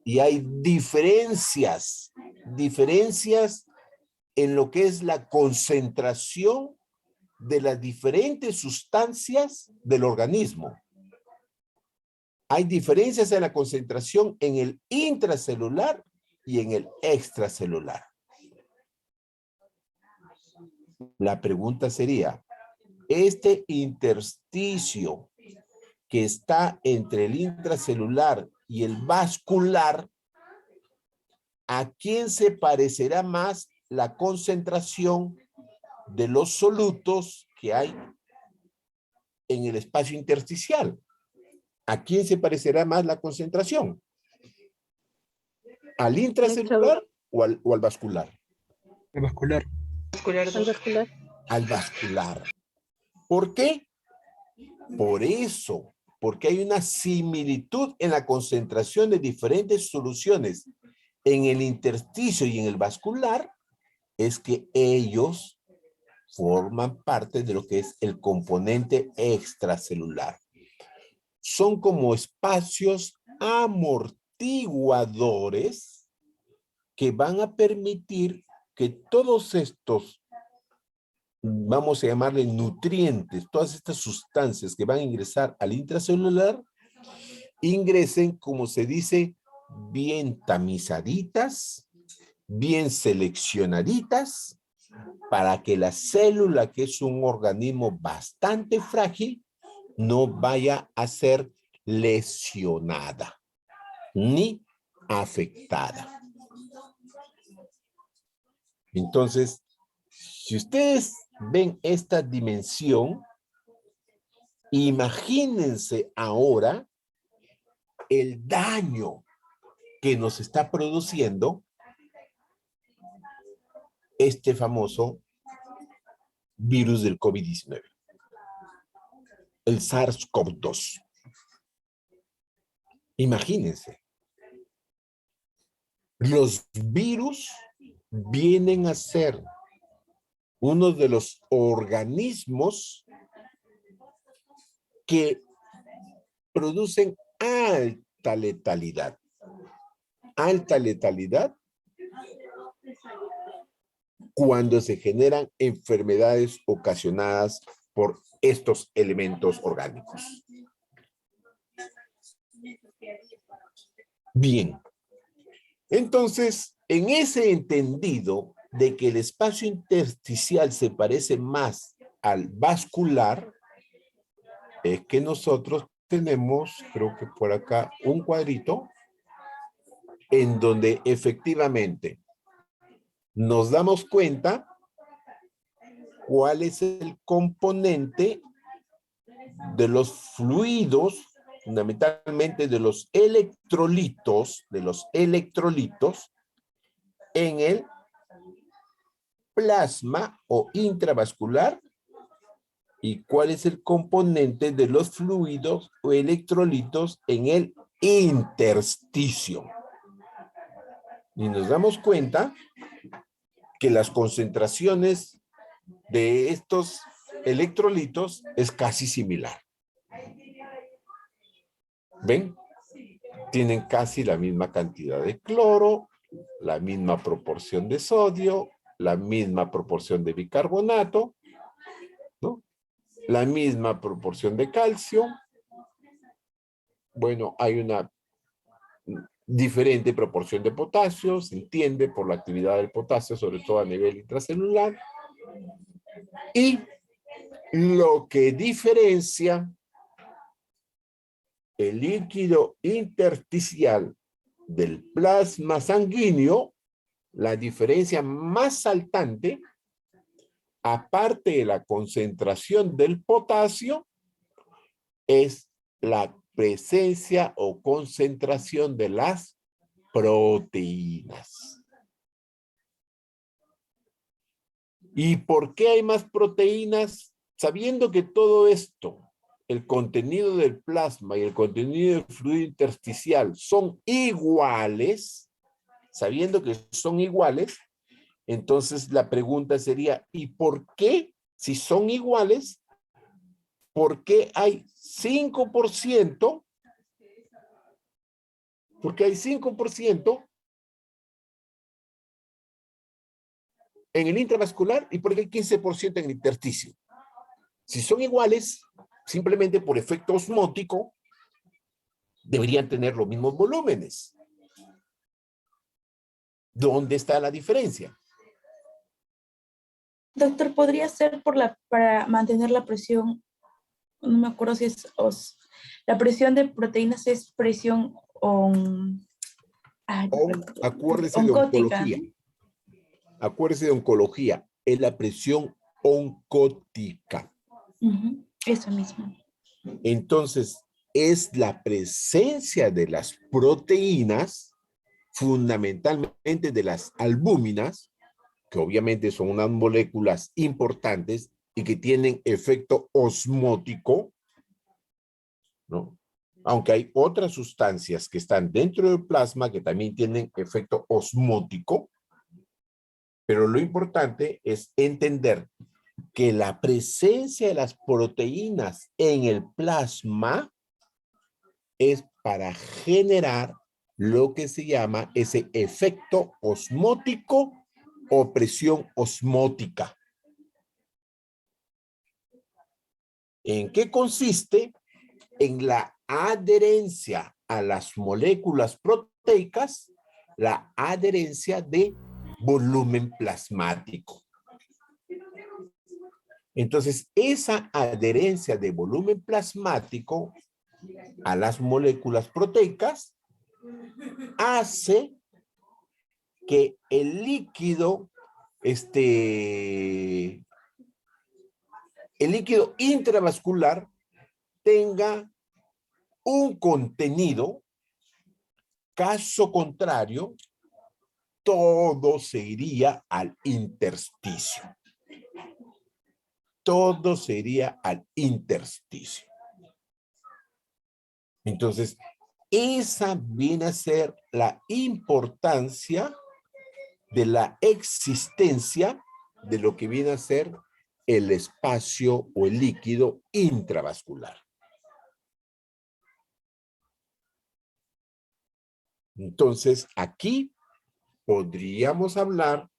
y hay diferencias en lo que es la concentración de las diferentes sustancias del organismo. Hay diferencias en la concentración en el intracelular y en el extracelular. La pregunta sería, este intersticio que está entre el intracelular y el vascular, ¿a quién se parecerá más la concentración de los solutos que hay en el espacio intersticial? ¿A quién se parecerá más la concentración? ¿Al intracelular o al vascular? El vascular. Al vascular. Al vascular. ¿Por qué? Por eso, porque hay una similitud en la concentración de diferentes soluciones en el intersticio y en el vascular, es que ellos forman parte de lo que es el componente extracelular. Son como espacios amortiguadores que van a permitir que todos estos, vamos a llamarle nutrientes, todas estas sustancias que van a ingresar al intracelular, ingresen, como se dice, bien tamizaditas, bien seleccionaditas, para que la célula, que es un organismo bastante frágil, no vaya a ser lesionada ni afectada. Entonces, si ustedes ven esta dimensión, imagínense ahora el daño que nos está produciendo este famoso virus del COVID-19, el SARS-CoV-2. Imagínense, los virus vienen a ser uno de los organismos que producen alta letalidad. Alta letalidad cuando se generan enfermedades ocasionadas por estos elementos orgánicos. Bien, entonces, en ese entendido, de que el espacio intersticial se parece más al vascular, es que nosotros tenemos, creo que por acá, un cuadrito en donde efectivamente nos damos cuenta cuál es el componente de los fluidos, fundamentalmente de los electrolitos, en el plasma o intravascular, y cuál es el componente de los fluidos o electrolitos en el intersticio. Y nos damos cuenta que las concentraciones de estos electrolitos es casi similar. ¿Ven? Tienen casi la misma cantidad de cloro, la misma proporción de sodio, la misma proporción de bicarbonato, ¿no? La misma proporción de calcio. Bueno, hay una diferente proporción de potasio, se entiende por la actividad del potasio, sobre todo a nivel intracelular. Y lo que diferencia el líquido intersticial del plasma sanguíneo, la diferencia más saltante, aparte de la concentración del potasio, es la presencia o concentración de las proteínas. ¿Y por qué hay más proteínas? Sabiendo que todo esto, el contenido del plasma y el contenido del fluido intersticial son iguales, sabiendo que son iguales, entonces la pregunta sería, ¿y por qué, si son iguales, por qué hay 5%? Porque hay 5% en el intravascular y porque hay 15% en el intersticio. Si son iguales, simplemente por efecto osmótico, deberían tener los mismos volúmenes. ¿Dónde está la diferencia? Doctor, ¿podría ser para mantener la presión? No me acuerdo si es la presión de proteínas es presión Acuérdese de oncótica. oncología. Acuérdese de oncología. Es la presión oncótica. Eso mismo. Entonces, es la presencia de las proteínas, fundamentalmente de las albúminas, que obviamente son unas moléculas importantes y que tienen efecto osmótico, ¿no? Aunque hay otras sustancias que están dentro del plasma que también tienen efecto osmótico, pero lo importante es entender que la presencia de las proteínas en el plasma es para generar lo que se llama ese efecto osmótico o presión osmótica. ¿En qué consiste? En la adherencia a las moléculas proteicas, la adherencia de volumen plasmático. Entonces, esa adherencia de volumen plasmático a las moléculas proteicas hace que el líquido intravascular tenga un contenido, caso contrario, todo se iría al intersticio. Todo se iría al intersticio. Entonces, esa viene a ser la importancia de la existencia de lo que viene a ser el espacio o el líquido intravascular. Entonces, aquí podríamos hablar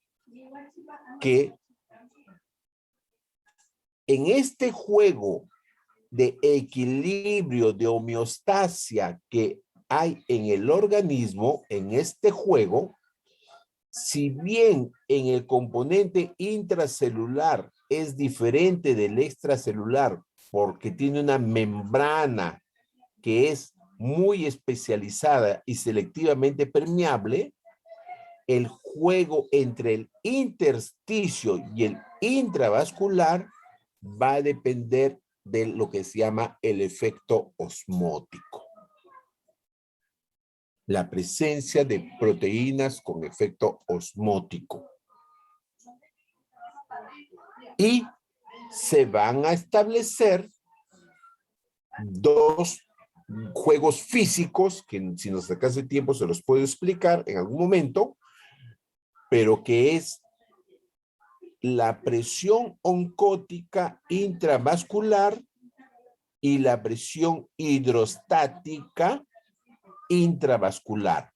que en este juego de equilibrio, de homeostasia que hay en el organismo, en este juego, Si bien en el componente intracelular es diferente del extracelular porque tiene una membrana que es muy especializada y selectivamente permeable, el juego entre el intersticio y el intravascular va a depender de lo que se llama el efecto osmótico. La presencia de proteínas con efecto osmótico. Y se van a establecer dos juegos físicos, que si nos alcanza el tiempo se los puedo explicar en algún momento, pero que es la presión oncótica intravascular y la presión hidrostática intravascular.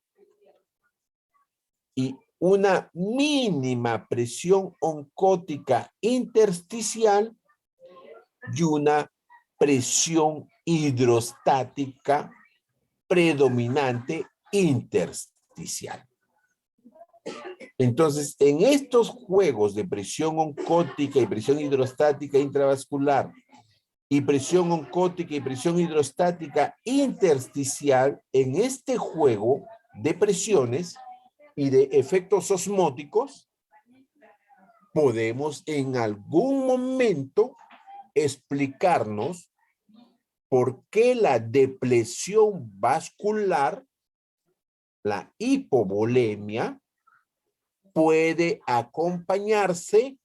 Y una mínima presión oncótica intersticial y una presión hidrostática predominante intersticial. Entonces, en estos juegos de presión oncótica y presión hidrostática intravascular y presión oncótica y presión hidrostática intersticial, en este juego de presiones y de efectos osmóticos, podemos en algún momento explicarnos por qué la depresión vascular, la hipovolemia, puede acompañarse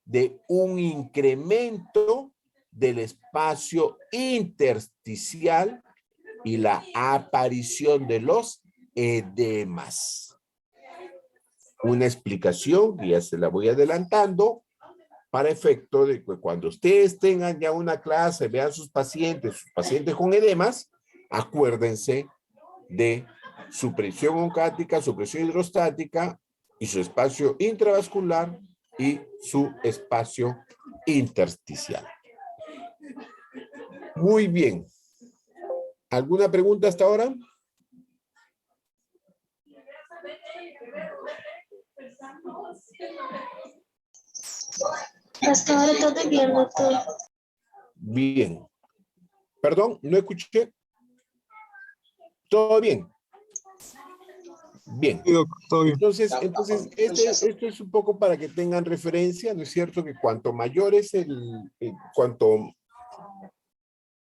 de un incremento del espacio intersticial y la aparición de los edemas. Una explicación, que ya se la voy adelantando, para efecto de que cuando ustedes tengan ya una clase, vean sus pacientes con edemas, acuérdense de su presión oncática, su presión hidrostática y su espacio intravascular y su espacio intersticial. Muy bien. ¿Alguna pregunta hasta ahora? Hasta ahora todo bien, doctor. Bien. Perdón, no escuché. ¿Todo bien? Bien. Sí, doc, todo bien. Entonces esto es un poco para que tengan referencia, ¿no es cierto? Que cuanto mayor es cuanto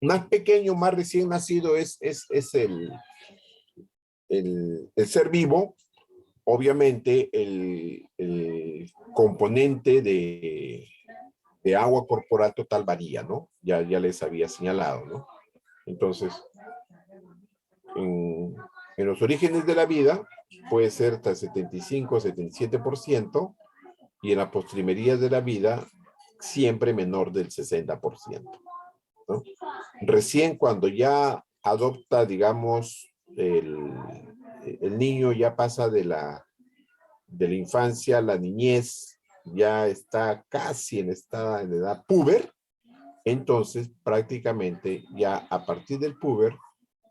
más pequeño, más recién nacido es el ser vivo, obviamente el componente de agua corporal total varía, ¿no? Ya les había señalado, ¿no? Entonces, en los orígenes de la vida puede ser hasta el 75, 77%, y en las postrimerías de la vida siempre menor del 60%, ¿no? Recién cuando ya adopta, digamos, el niño ya pasa de la infancia a la niñez, ya está casi en edad puber, entonces prácticamente ya a partir del puber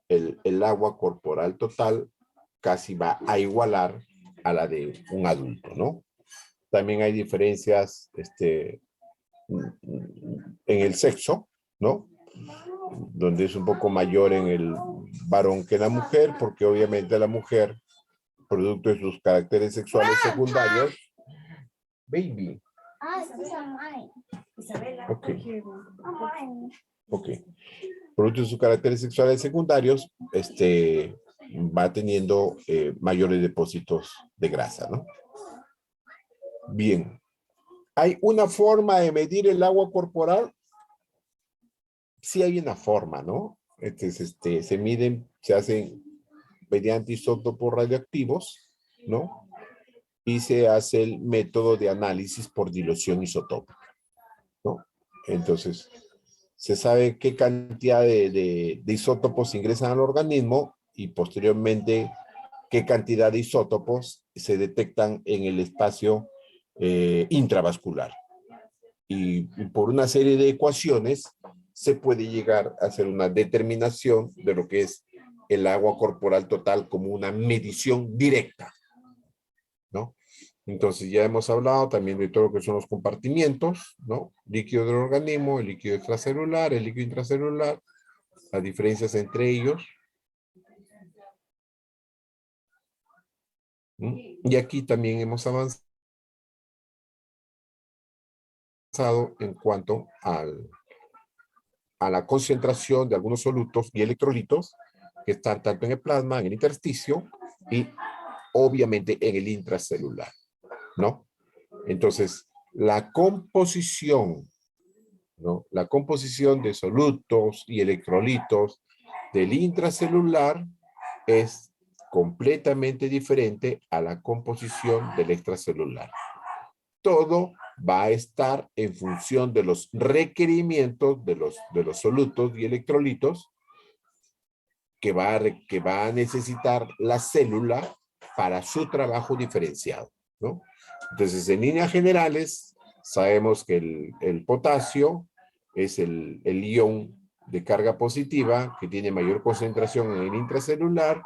el agua corporal total casi va a igualar a la de un adulto, ¿no? También hay diferencias en el sexo, ¿no? Donde es un poco mayor en el varón que en la mujer, porque obviamente la mujer, producto de sus caracteres sexuales secundarios, baby. Ok. Ok. Producto de sus caracteres sexuales secundarios, va teniendo mayores depósitos de grasa, ¿no? Bien. ¿Hay una forma de medir el agua corporal? Sí hay una forma, ¿no? Se miden, se hacen mediante isótopos radioactivos, ¿no? Y se hace el método de análisis por dilución isotópica, ¿no? Entonces, se sabe qué cantidad de isótopos ingresan al organismo y posteriormente qué cantidad de isótopos se detectan en el espacio intravascular. Y por una serie de ecuaciones se puede llegar a hacer una determinación de lo que es el agua corporal total como una medición directa, ¿no? Entonces ya hemos hablado también de todo lo que son los compartimientos, ¿no? Líquido del organismo, el líquido extracelular, el líquido intracelular, las diferencias entre ellos. Y aquí también hemos avanzado en cuanto a la concentración de algunos solutos y electrolitos que están tanto en el plasma, en el intersticio y obviamente en el intracelular, ¿no? Entonces, la composición, ¿no? La composición de solutos y electrolitos del intracelular es completamente diferente a la composición del extracelular. Todo va a estar en función de los requerimientos de los solutos y electrolitos que va a necesitar la célula para su trabajo diferenciado, ¿no? Entonces, en líneas generales, sabemos que el potasio es el ion de carga positiva que tiene mayor concentración en el intracelular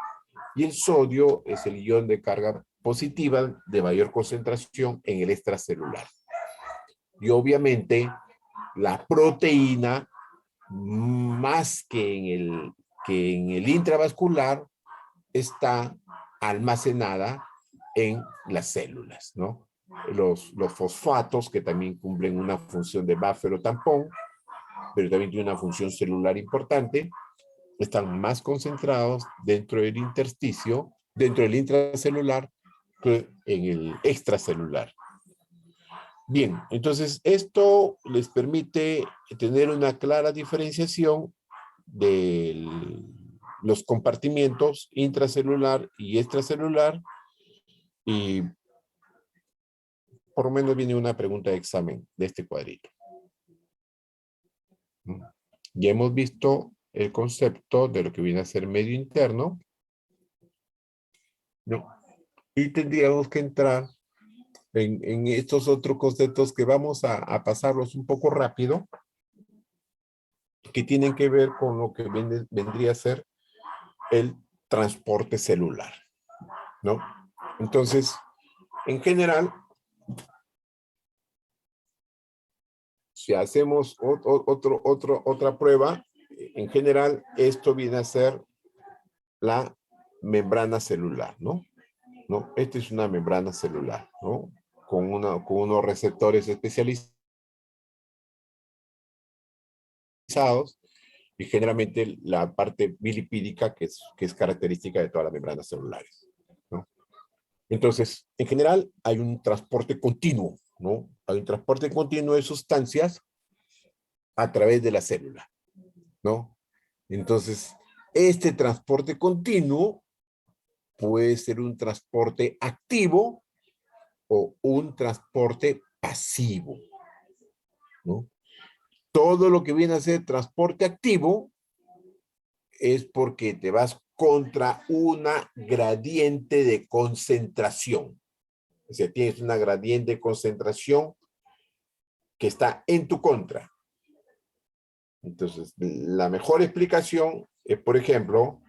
y el sodio es el ion de carga positiva de mayor concentración en el extracelular. Y obviamente la proteína, más que en el intravascular, está almacenada en las células, ¿no? Los fosfatos, que también cumplen una función de buffer o tampón, pero también tienen una función celular importante, están más concentrados dentro del intersticio, dentro del intracelular, que en el extracelular. Bien, entonces esto les permite tener una clara diferenciación de los compartimientos intracelular y extracelular, y por lo menos viene una pregunta de examen de este cuadrito. Ya hemos visto el concepto de lo que viene a ser medio interno, ¿no? Y tendríamos que entrar en estos otros conceptos que vamos a pasarlos un poco rápido, que tienen que ver con lo que vendría a ser el transporte celular, ¿no? Entonces, en general, si hacemos otra prueba, en general, esto viene a ser la membrana celular, ¿no? Esta es una membrana celular, ¿no? Con unos receptores especializados y generalmente la parte bilipídica que es característica de todas las membranas celulares, ¿no? Entonces, en general, hay un transporte continuo, ¿no? Hay un transporte continuo de sustancias a través de la célula, ¿no? Entonces, este transporte continuo puede ser un transporte activo o un transporte pasivo, ¿no? Todo lo que viene a ser transporte activo es porque te vas contra una gradiente de concentración. O sea, tienes una gradiente de concentración que está en tu contra. Entonces, la mejor explicación es, por ejemplo,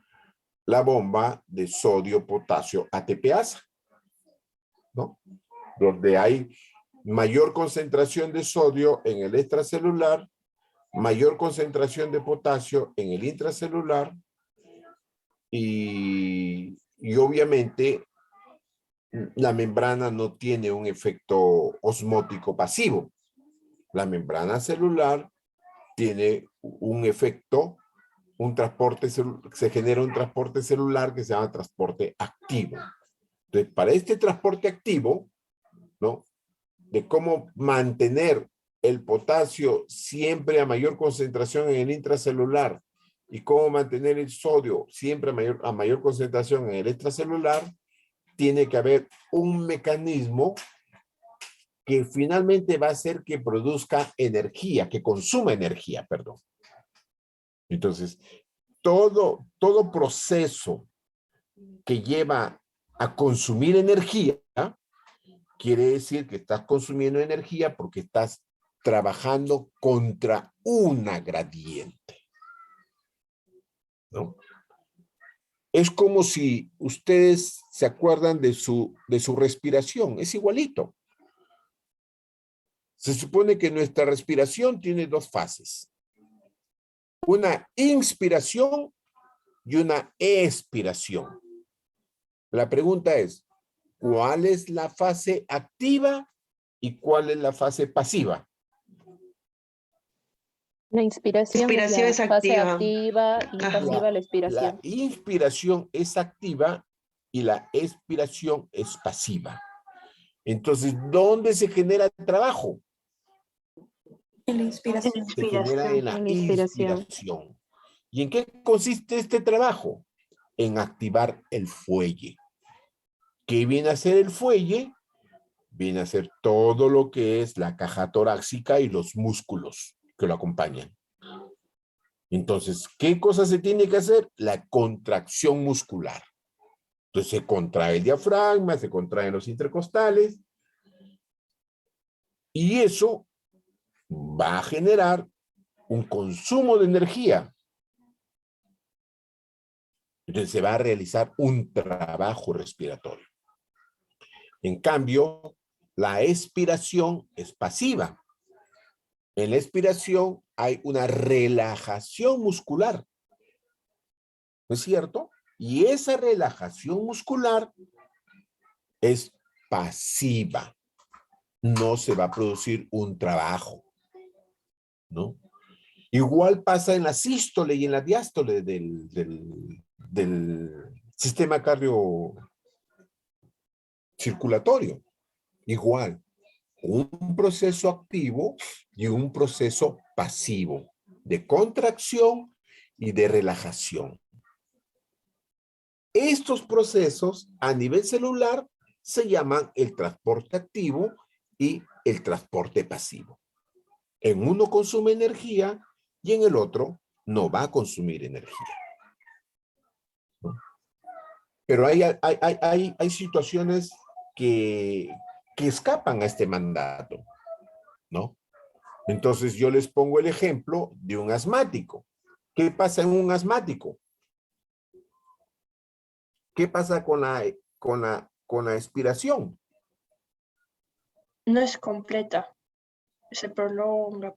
la bomba de sodio-potasio ATPasa, ¿no? Donde hay mayor concentración de sodio en el extracelular, mayor concentración de potasio en el intracelular y obviamente la membrana no tiene un efecto osmótico pasivo. La membrana celular tiene un efecto, se genera un transporte celular que se llama transporte activo. Entonces, para este transporte activo, ¿no? De cómo mantener el potasio siempre a mayor concentración en el intracelular y cómo mantener el sodio siempre a mayor concentración en el extracelular, tiene que haber un mecanismo que finalmente va a hacer que produzca energía, que consuma energía, perdón. Entonces, todo proceso que lleva a consumir energía, quiere decir que estás consumiendo energía porque estás trabajando contra una gradiente, ¿no? Es como si ustedes se acuerdan de su respiración, es igualito. Se supone que nuestra respiración tiene dos fases. Una inspiración y una expiración. La pregunta es, ¿cuál es la fase activa y cuál es la fase pasiva? La inspiración es Inspiración la es fase activa. activa y Ajá. pasiva la La expiración. inspiración es activa y la expiración es pasiva. Entonces, ¿dónde se genera el trabajo? En la inspiración. Se genera en la En la inspiración. inspiración. ¿Y en qué consiste este trabajo? En activar el fuelle. ¿Qué viene a ser el fuelle? Viene a ser todo lo que es la caja torácica y los músculos que lo acompañan. Entonces, ¿qué cosa se tiene que hacer? La contracción muscular. Entonces, se contrae el diafragma, se contraen los intercostales, y eso va a generar un consumo de energía. Entonces, se va a realizar un trabajo respiratorio. En cambio, la expiración es pasiva. En la expiración hay una relajación muscular. ¿No es cierto? Y esa relajación muscular es pasiva. No se va a producir un trabajo, ¿no? Igual pasa en la sístole y en la diástole del sistema cardiocirculatorio. Igual, un proceso activo y un proceso pasivo de contracción y de relajación. Estos procesos a nivel celular se llaman el transporte activo y el transporte pasivo. En uno consume energía y en el otro no va a consumir energía. ¿No? Pero hay situaciones que escapan a este mandato, ¿no? Entonces yo les pongo el ejemplo de un asmático. ¿Qué pasa en un asmático? ¿Qué pasa con la expiración? No es completa. Se prolonga.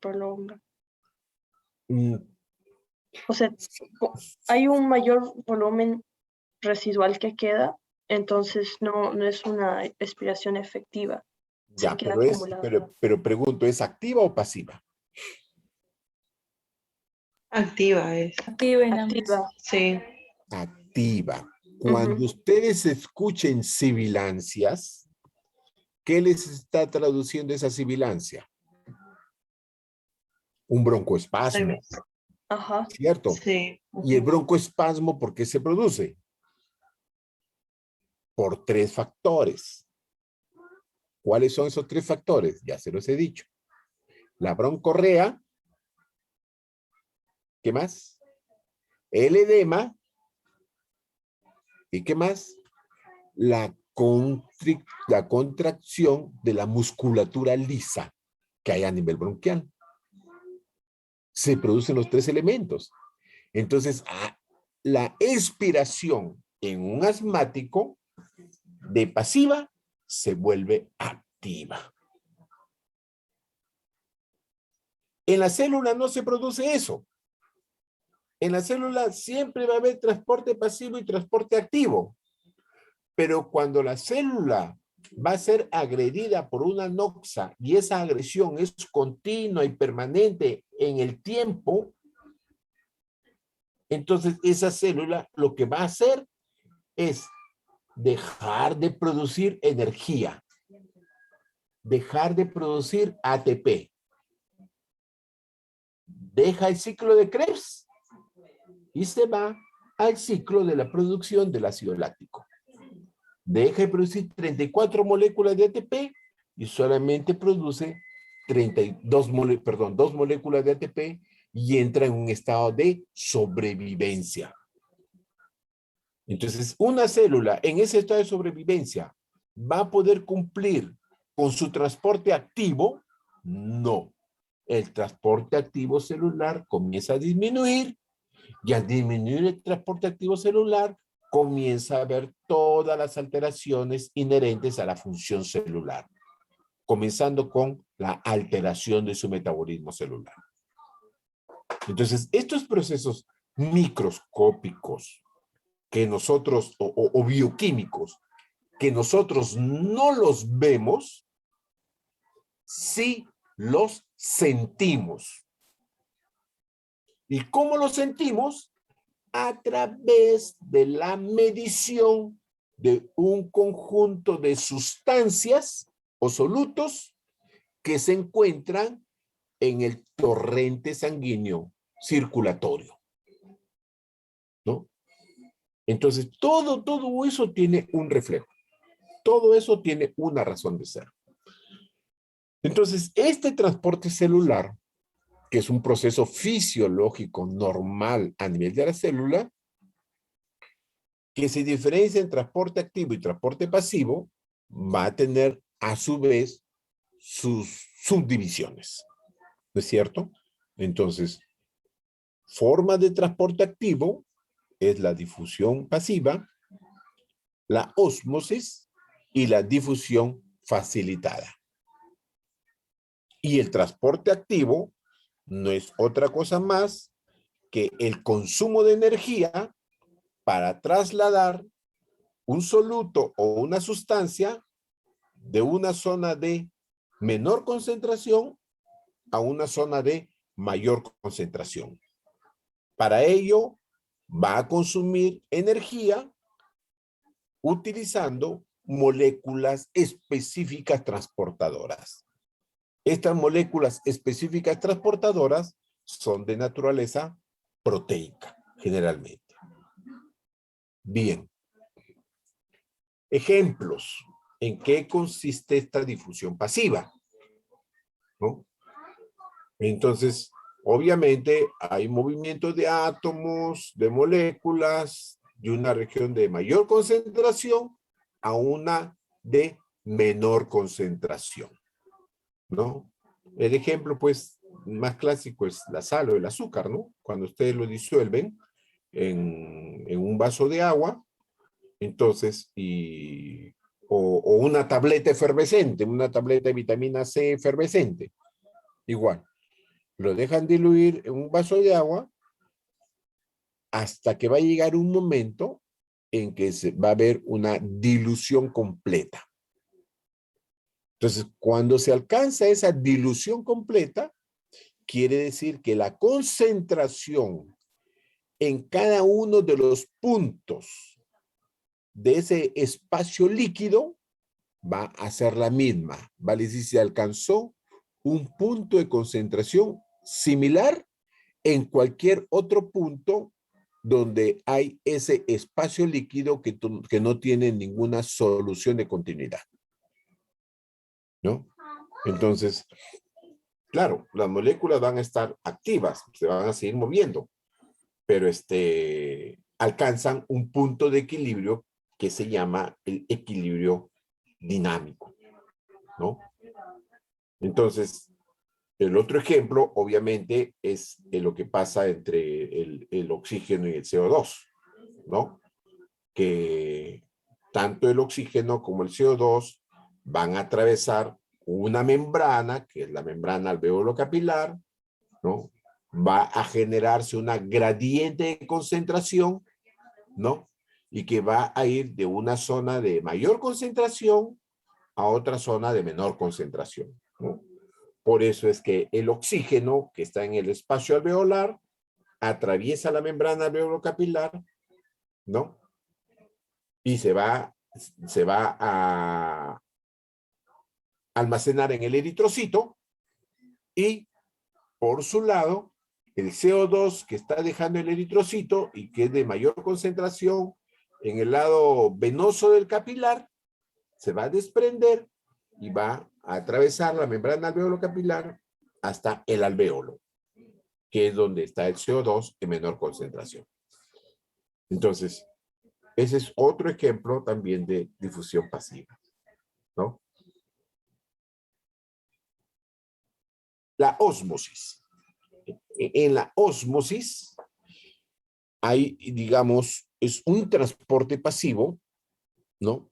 Mm, O sea, hay un mayor volumen residual que queda, entonces no es una expiración efectiva. Se ya, queda pero acumulado. pero pregunto, ¿es activa o pasiva? Activa es. Activa en ambos. Activa. Sí. Activa. Cuando ustedes escuchen sibilancias, ¿qué les está traduciendo esa sibilancia? Un broncoespasmo, Ajá. ¿cierto? Sí. Y el broncoespasmo, ¿por qué se produce? Por 3 factores. ¿Cuáles son esos 3 factores? Ya se los he dicho. La broncorrea, ¿qué más? El edema, ¿y qué más? La contracción de la musculatura lisa que hay a nivel bronquial. Se producen los 3 elementos. Entonces, la expiración en un asmático de pasiva se vuelve activa. En la célula no se produce eso. En la célula siempre va a haber transporte pasivo y transporte activo. Pero cuando la célula va a ser agredida por una noxa y esa agresión es continua y permanente en el tiempo, entonces esa célula lo que va a hacer es dejar de producir energía, dejar de producir ATP. Deja el ciclo de Krebs y se va al ciclo de la producción del ácido láctico. Deja de producir 34 moléculas de ATP y solamente produce 2 moléculas de ATP y entra en un estado de sobrevivencia. Entonces, una célula en ese estado de sobrevivencia va a poder cumplir con su transporte activo. No. El transporte activo celular comienza a disminuir y al disminuir el transporte activo celular comienza a ver todas las alteraciones inherentes a la función celular, comenzando con la alteración de su metabolismo celular. Entonces, estos procesos microscópicos que nosotros, o bioquímicos, que nosotros no los vemos, sí los sentimos. ¿Y cómo los sentimos? A través de la medición de un conjunto de sustancias o solutos que se encuentran en el torrente sanguíneo circulatorio, ¿no? Entonces, todo eso tiene un reflejo. Todo eso tiene una razón de ser. Entonces, este transporte celular, que es un proceso fisiológico normal a nivel de la célula, que se diferencia en transporte activo y transporte pasivo, va a tener a su vez sus subdivisiones, ¿no es cierto? Entonces, forma de transporte activo es la difusión pasiva, la ósmosis y la difusión facilitada. Y el transporte activo no es otra cosa más que el consumo de energía para trasladar un soluto o una sustancia de una zona de menor concentración a una zona de mayor concentración. Para ello, va a consumir energía utilizando moléculas específicas transportadoras. Estas moléculas específicas transportadoras son de naturaleza proteica, generalmente. Bien. Ejemplos. ¿En qué consiste esta difusión pasiva? ¿No? Entonces, obviamente, hay movimientos de átomos, de moléculas, de una región de mayor concentración a una de menor concentración, ¿no? El ejemplo, pues, más clásico es la sal o el azúcar, ¿no? Cuando ustedes lo disuelven en un vaso de agua, entonces, o una tableta efervescente, una tableta de vitamina C efervescente, igual. Lo dejan diluir en un vaso de agua hasta que va a llegar un momento en que va a haber una dilución completa. Entonces, cuando se alcanza esa dilución completa, quiere decir que la concentración en cada uno de los puntos de ese espacio líquido va a ser la misma. Vale decir, se alcanzó un punto de concentración similar en cualquier otro punto donde hay ese espacio líquido que no tiene ninguna solución de continuidad, ¿no? Entonces, claro, las moléculas van a estar activas, se van a seguir moviendo, pero alcanzan un punto de equilibrio que se llama el equilibrio dinámico, ¿no? Entonces, el otro ejemplo, obviamente, es lo que pasa entre el oxígeno y el CO2, ¿no? Que tanto el oxígeno como el CO2 van a atravesar una membrana, que es la membrana alveolo capilar, ¿no? Va a generarse una gradiente de concentración, ¿no? Y que va a ir de una zona de mayor concentración a otra zona de menor concentración, ¿no? Por eso es que el oxígeno que está en el espacio alveolar atraviesa la membrana alveolo-capilar, ¿no? Y se va a almacenar en el eritrocito y por su lado, el CO2 que está dejando el eritrocito y que es de mayor concentración en el lado venoso del capilar, se va a desprender y va a atravesar la membrana alveolo capilar hasta el alveolo, que es donde está el CO2 en menor concentración. Entonces, ese es otro ejemplo también de difusión pasiva, ¿no? La ósmosis. En la ósmosis hay, digamos, es un transporte pasivo, ¿no?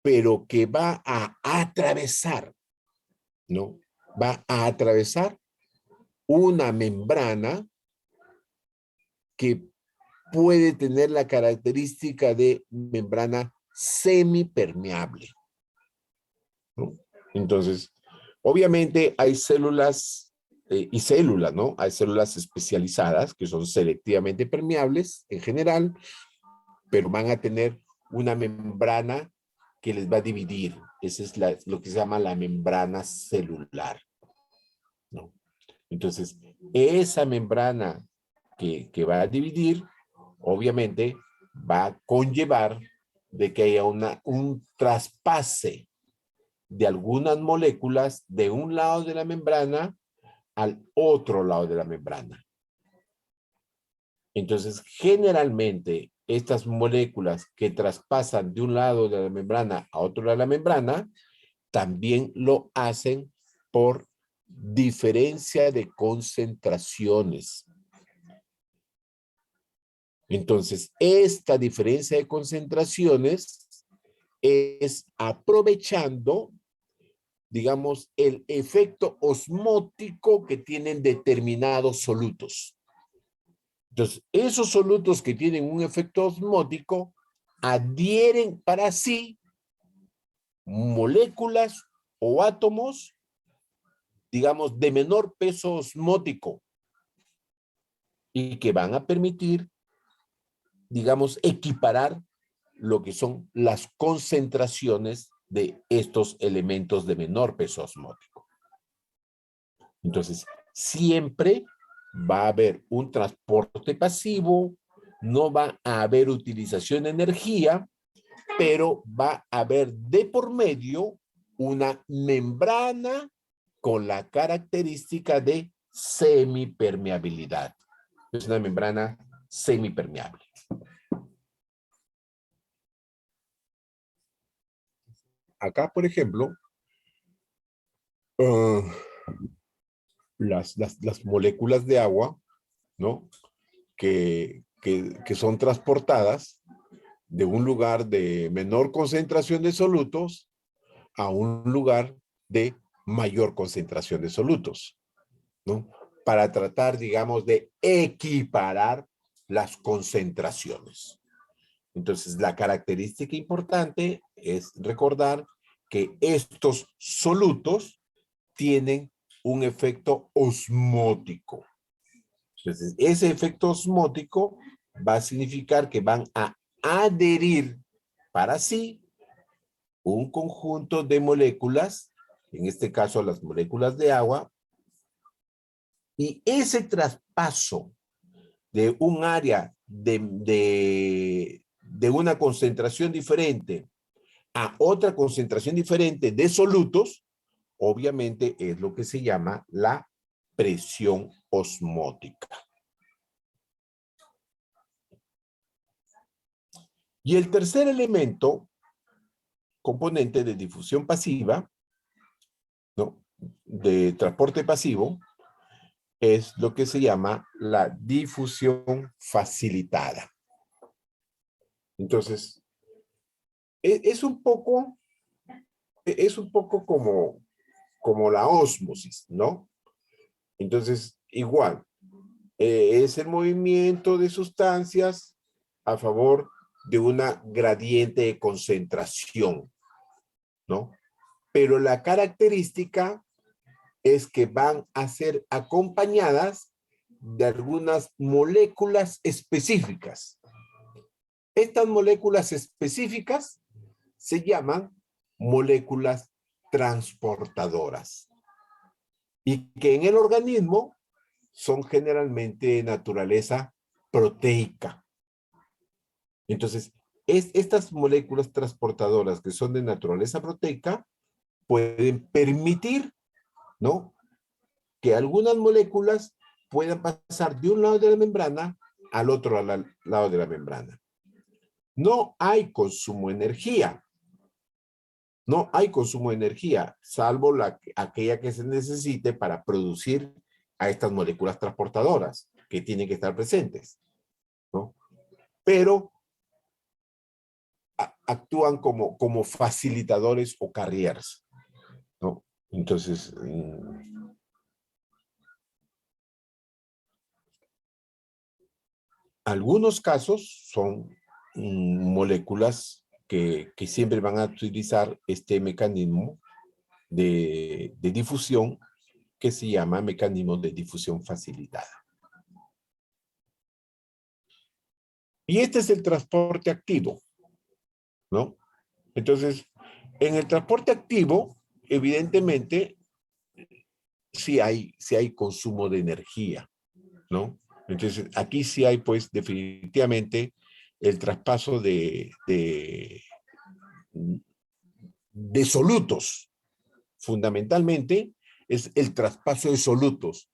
Pero que va a atravesar, ¿no? Va a atravesar una membrana que puede tener la característica de membrana semipermeable, ¿no? Entonces, obviamente hay células y células, ¿no? Hay células especializadas que son selectivamente permeables en general, pero van a tener una membrana que les va a dividir. Esa es lo que se llama la membrana celular, ¿no? Entonces, esa membrana que va a dividir, obviamente, va a conllevar de que haya un traspase de algunas moléculas de un lado de la membrana al otro lado de la membrana. Entonces, generalmente, estas moléculas que traspasan de un lado de la membrana a otro lado de la membrana, también lo hacen por diferencia de concentraciones. Entonces, esta diferencia de concentraciones es aprovechando, digamos, el efecto osmótico que tienen determinados solutos. Entonces, esos solutos que tienen un efecto osmótico adhieren para sí moléculas o átomos, digamos, de menor peso osmótico y que van a permitir, digamos, equiparar lo que son las concentraciones de estos elementos de menor peso osmótico. Entonces, siempre va a haber un transporte pasivo, no va a haber utilización de energía, pero va a haber de por medio una membrana con la característica de semipermeabilidad. Es una membrana semipermeable. Acá, por ejemplo, las moléculas de agua, ¿no? Que son transportadas de un lugar de menor concentración de solutos a un lugar de mayor concentración de solutos, ¿no? Para tratar, digamos, de equiparar las concentraciones. Entonces, la característica importante es recordar que estos solutos tienen un efecto osmótico. Entonces, ese efecto osmótico va a significar que van a adherir para sí un conjunto de moléculas, en este caso las moléculas de agua, y ese traspaso de un área de una concentración diferente a otra concentración diferente de solutos, obviamente es lo que se llama la presión osmótica. Y el tercer elemento, componente de difusión pasiva, ¿no? De transporte pasivo, es lo que se llama la difusión facilitada. Entonces, es un poco como la ósmosis, ¿no? Entonces, igual, es el movimiento de sustancias a favor de una gradiente de concentración, ¿no? Pero la característica es que van a ser acompañadas de algunas moléculas específicas. Estas moléculas específicas se llaman moléculas transportadoras y que en el organismo son generalmente de naturaleza proteica. Entonces, estas moléculas transportadoras que son de naturaleza proteica pueden permitir, ¿no?, que algunas moléculas puedan pasar de un lado de la membrana al otro lado de la membrana. No hay consumo de energía. No hay consumo de energía, salvo aquella que se necesite para producir a estas moléculas transportadoras que tienen que estar presentes, ¿no? pero actúan como facilitadores o carriers, ¿no? Entonces, algunos casos son moléculas que siempre van a utilizar este mecanismo de difusión que se llama mecanismo de difusión facilitada. Y este es el transporte activo, ¿no? Entonces, en el transporte activo, evidentemente, sí hay consumo de energía, ¿no? Entonces, aquí sí hay, pues, definitivamente el traspaso de solutos. Fundamentalmente, es el traspaso de solutos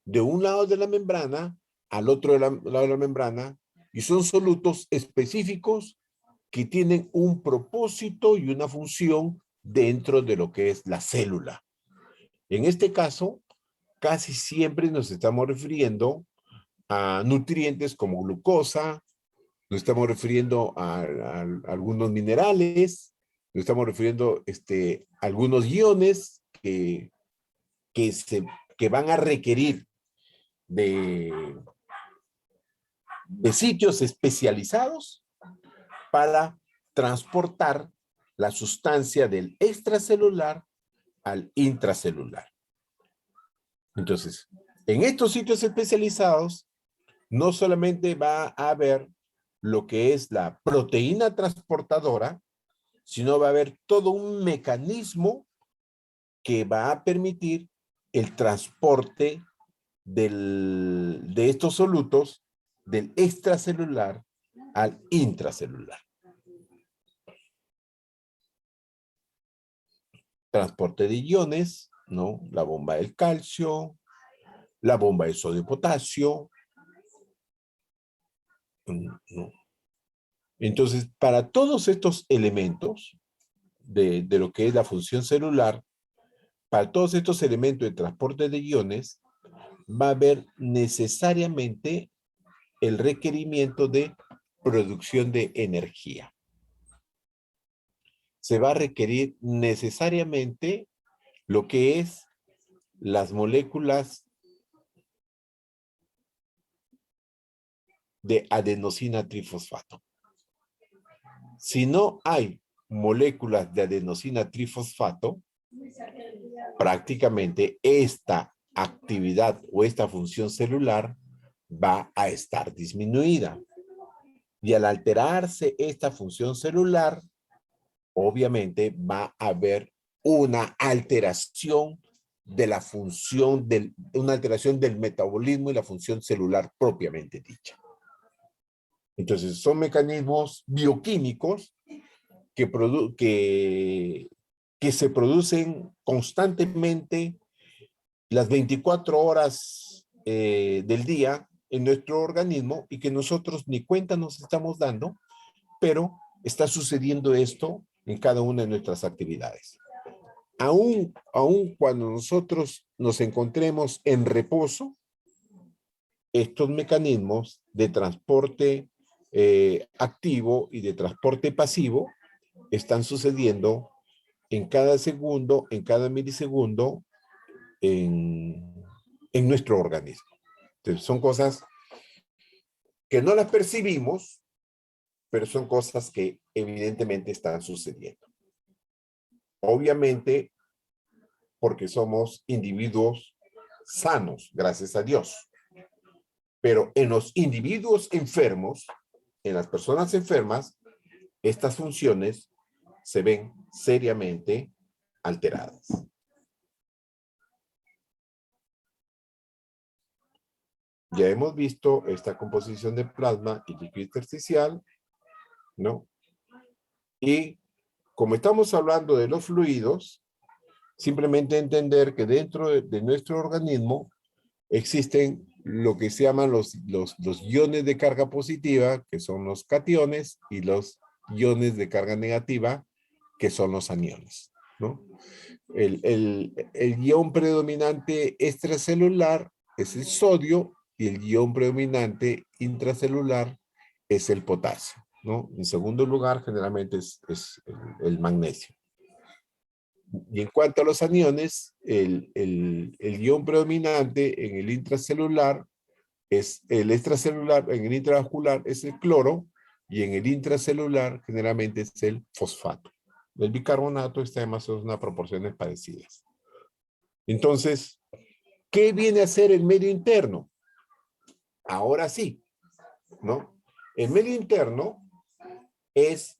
de un lado de la membrana al otro lado de la membrana, y son solutos específicos que tienen un propósito y una función dentro de lo que es la célula. En este caso, casi siempre nos estamos refiriendo a nutrientes como glucosa, nos estamos refiriendo a algunos minerales, nos estamos refiriendo a algunos iones que van a requerir de sitios especializados para transportar la sustancia del extracelular al intracelular. Entonces, en estos sitios especializados, no solamente va a haber lo que es la proteína transportadora, sino va a haber todo un mecanismo que va a permitir el transporte de estos solutos del extracelular al intracelular. Transporte de iones, ¿no? La bomba del calcio, la bomba de sodio-potasio, ¿no? Entonces, para todos estos elementos de lo que es la función celular, para todos estos elementos de transporte de iones, va a haber necesariamente el requerimiento de producción de energía. Se va a requerir necesariamente lo que es las moléculas de adenosina trifosfato. Si no hay moléculas de adenosina trifosfato, prácticamente esta actividad o esta función celular va a estar disminuida. Y al alterarse esta función celular, obviamente va a haber una alteración de la función, una alteración del metabolismo y la función celular propiamente dicha. Entonces, son mecanismos bioquímicos que se producen constantemente las 24 horas del día en nuestro organismo y que nosotros ni cuenta nos estamos dando, pero está sucediendo esto en cada una de nuestras actividades. Aún cuando nosotros nos encontremos en reposo, estos mecanismos de transporte activo y de transporte pasivo están sucediendo en cada segundo, en cada milisegundo, en nuestro organismo. Entonces, son cosas que no las percibimos, pero son cosas que evidentemente están sucediendo. Obviamente, porque somos individuos sanos, gracias a Dios. Pero en los individuos enfermos, en las personas enfermas, estas funciones se ven seriamente alteradas. Ya hemos visto esta composición de plasma y líquido intersticial, ¿no? Y como estamos hablando de los fluidos, simplemente entender que dentro de nuestro organismo existen lo que se llaman los iones de carga positiva, que son los cationes, y los iones de carga negativa, que son los aniones, ¿no? El ion predominante extracelular es el sodio y el ion predominante intracelular es el potasio, ¿no? En segundo lugar, generalmente es el magnesio. Y en cuanto a los aniones, el ion predominante en el intracelular es el extracelular, en el intravascular es el cloro, y en el intracelular generalmente es el fosfato. El bicarbonato está además en unas proporciones parecidas. Entonces, ¿qué viene a ser el medio interno? Ahora sí, ¿no? El medio interno es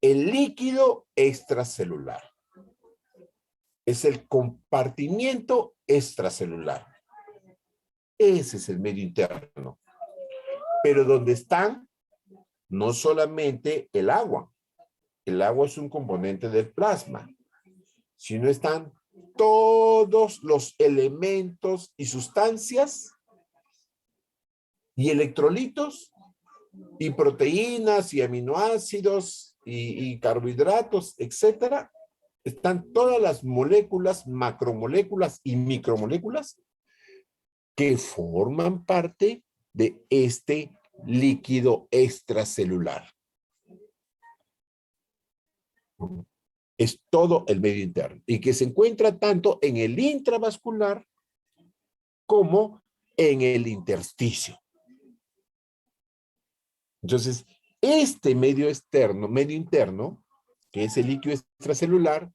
el líquido extracelular. Es el compartimiento extracelular. Ese es el medio interno. Pero donde están no solamente el agua es un componente del plasma, sino están todos los elementos y sustancias y electrolitos y proteínas y aminoácidos y carbohidratos, etcétera. Están todas las moléculas, macromoléculas y micromoléculas que forman parte de este líquido extracelular. Es todo el medio interno y que se encuentra tanto en el intravascular como en el intersticio. Entonces, este medio interno, que es el líquido extracelular,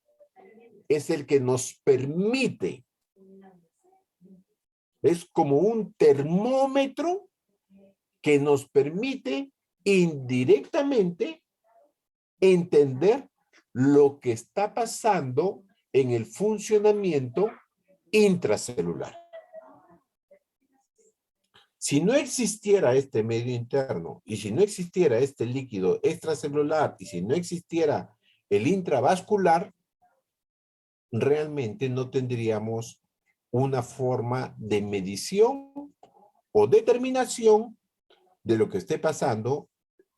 es el que nos permite, es como un termómetro que nos permite indirectamente entender lo que está pasando en el funcionamiento intracelular. Si no existiera este medio interno y si no existiera este líquido extracelular y si no existiera el intravascular, realmente no tendríamos una forma de medición o determinación de lo que esté pasando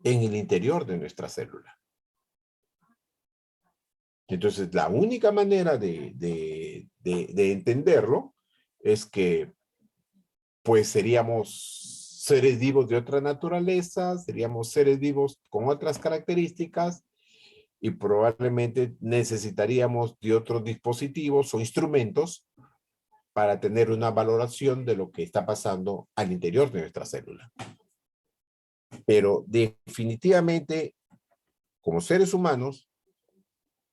en el interior de nuestra célula. Entonces, la única manera de entenderlo es que, pues, seríamos seres vivos de otra naturaleza, seríamos seres vivos con otras características y probablemente necesitaríamos de otros dispositivos o instrumentos para tener una valoración de lo que está pasando al interior de nuestra célula. Pero definitivamente, como seres humanos,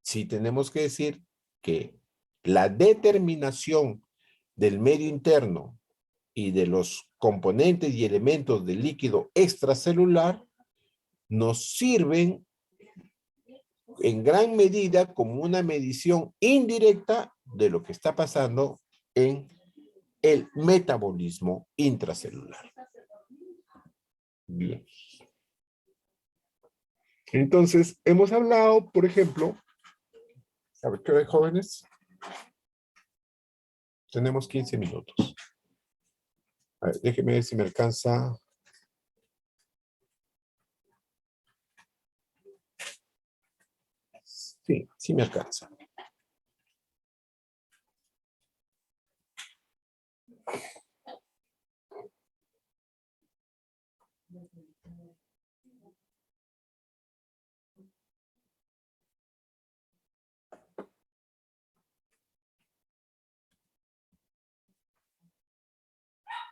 sí tenemos que decir que la determinación del medio interno y de los componentes y elementos del líquido extracelular nos sirven en gran medida como una medición indirecta de lo que está pasando en el metabolismo intracelular. Bien. Entonces, hemos hablado, por ejemplo, a ver, ¿qué hora, jóvenes? Tenemos 15 minutos. A ver, déjenme ver si me alcanza. Sí, sí me alcanza.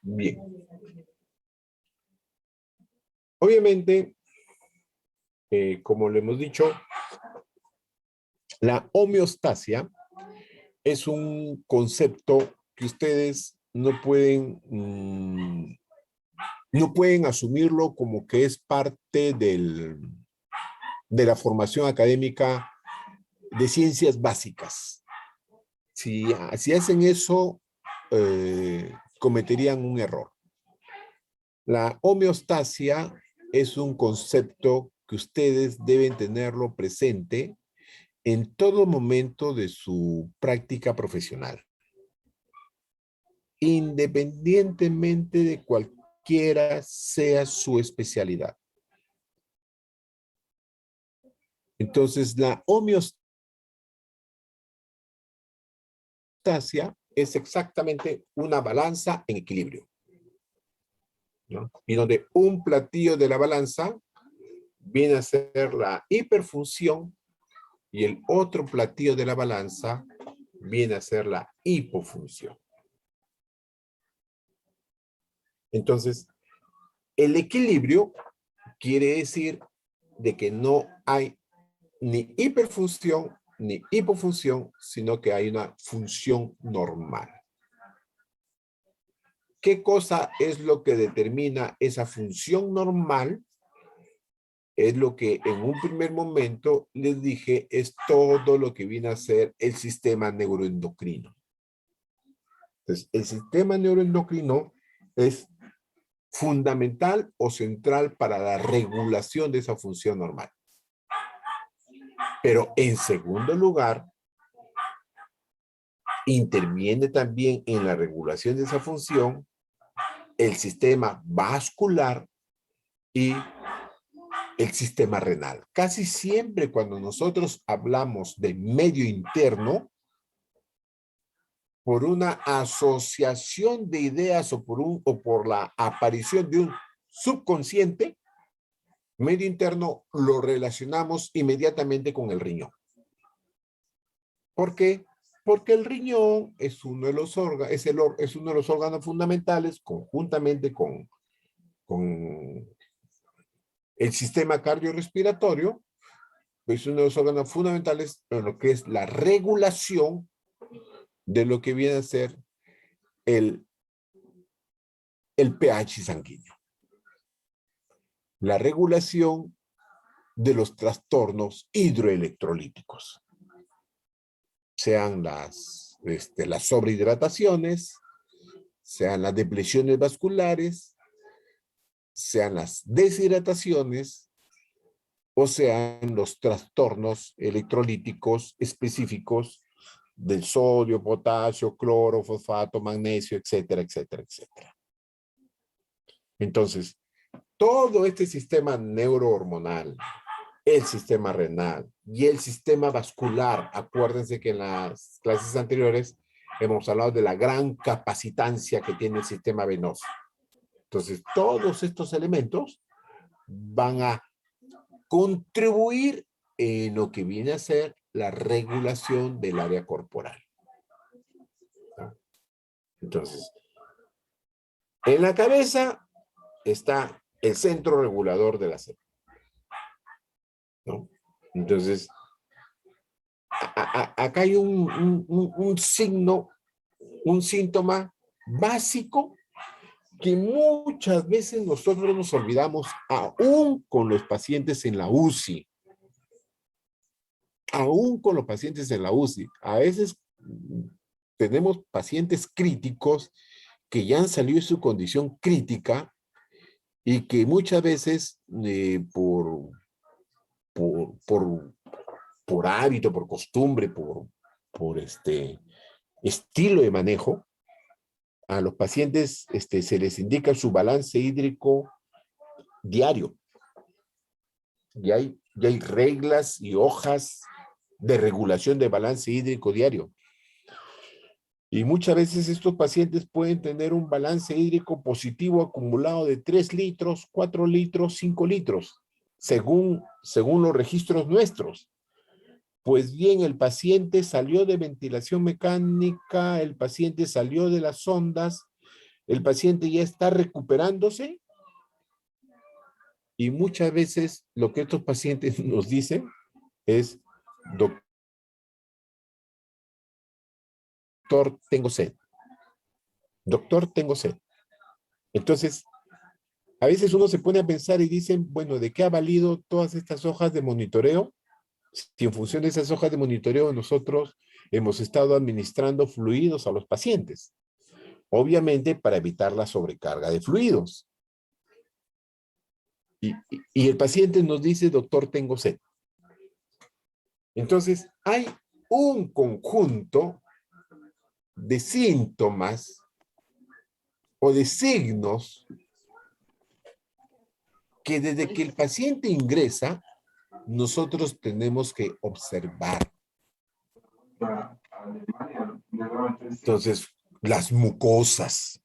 Bien. Obviamente, como le hemos dicho, la homeostasia es un concepto que ustedes no pueden asumirlo como que es parte de la formación académica de ciencias básicas. Si hacen eso, cometerían un error. La homeostasia es un concepto que ustedes deben tenerlo presente en todo momento de su práctica profesional, independientemente de cualquiera sea su especialidad. Entonces, la homeostasia es exactamente una balanza en equilibrio. ¿no? Y donde un platillo de la balanza viene a ser la hiperfunción y el otro platillo de la balanza viene a ser la hipofunción. Entonces, el equilibrio quiere decir de que no hay ni hiperfunción ni hipofunción, sino que hay una función normal. ¿Qué cosa es lo que determina esa función normal? Es lo que en un primer momento les dije, es todo lo que viene a ser el sistema neuroendocrino. Entonces, el sistema neuroendocrino es fundamental o central para la regulación de esa función normal. Pero en segundo lugar, interviene también en la regulación de esa función el sistema vascular y el sistema renal. Casi siempre cuando nosotros hablamos de medio interno, por una asociación de ideas o por la aparición de un subconsciente, medio interno lo relacionamos inmediatamente con el riñón. ¿Por qué? Porque el riñón es uno de los órganos, es uno de los órganos fundamentales, conjuntamente con el sistema cardiorrespiratorio, es uno de los órganos fundamentales en lo que es la regulación de lo que viene a ser el pH sanguíneo. La regulación de los trastornos hidroelectrolíticos. Sean las sobrehidrataciones, sean las depleciones vasculares, sean las deshidrataciones, o sean los trastornos electrolíticos específicos del sodio, potasio, cloro, fosfato, magnesio, etcétera, etcétera, etcétera. Entonces, todo este sistema neurohormonal, el sistema renal y el sistema vascular, acuérdense que en las clases anteriores hemos hablado de la gran capacitancia que tiene el sistema venoso. Entonces, todos estos elementos van a contribuir en lo que viene a ser la regulación del área corporal. ¿No? Entonces, en la cabeza está el centro regulador de la célula, ¿no? Entonces, acá hay un signo, un síntoma básico que muchas veces nosotros nos olvidamos, aún con los pacientes en la UCI. Aún con los pacientes en la UCI. A veces tenemos pacientes críticos que ya han salido de su condición crítica y que muchas veces por hábito, por costumbre, por estilo de manejo, a los pacientes se les indica su balance hídrico diario. Y hay reglas y hojas de regulación de balance hídrico diario. Y muchas veces estos pacientes pueden tener un balance hídrico positivo acumulado de 3 litros, 4 litros, 5 litros, según los registros nuestros. Pues bien, el paciente salió de ventilación mecánica, el paciente salió de las sondas, el paciente ya está recuperándose. Y muchas veces lo que estos pacientes nos dicen es, doctor, tengo sed. Doctor, tengo sed. Entonces, a veces uno se pone a pensar y dicen, bueno, ¿de qué ha valido todas estas hojas de monitoreo? Si en función de esas hojas de monitoreo nosotros hemos estado administrando fluidos a los pacientes. Obviamente para evitar la sobrecarga de fluidos. Y el paciente nos dice, doctor, tengo sed. Entonces, hay un conjunto de síntomas o de signos que desde que el paciente ingresa, nosotros tenemos que observar. Entonces, las mucosas.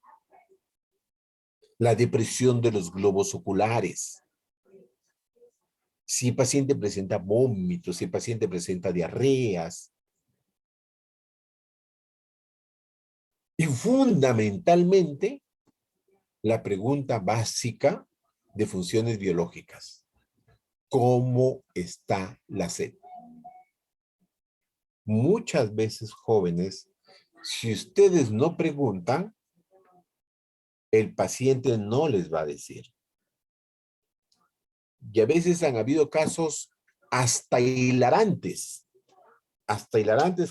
La depresión de los globos oculares. Si el paciente presenta vómitos, si el paciente presenta diarreas. Y fundamentalmente, la pregunta básica de funciones biológicas. ¿Cómo está la sed? Muchas veces, jóvenes, si ustedes no preguntan, el paciente no les va a decir. Y a veces han habido casos hasta hilarantes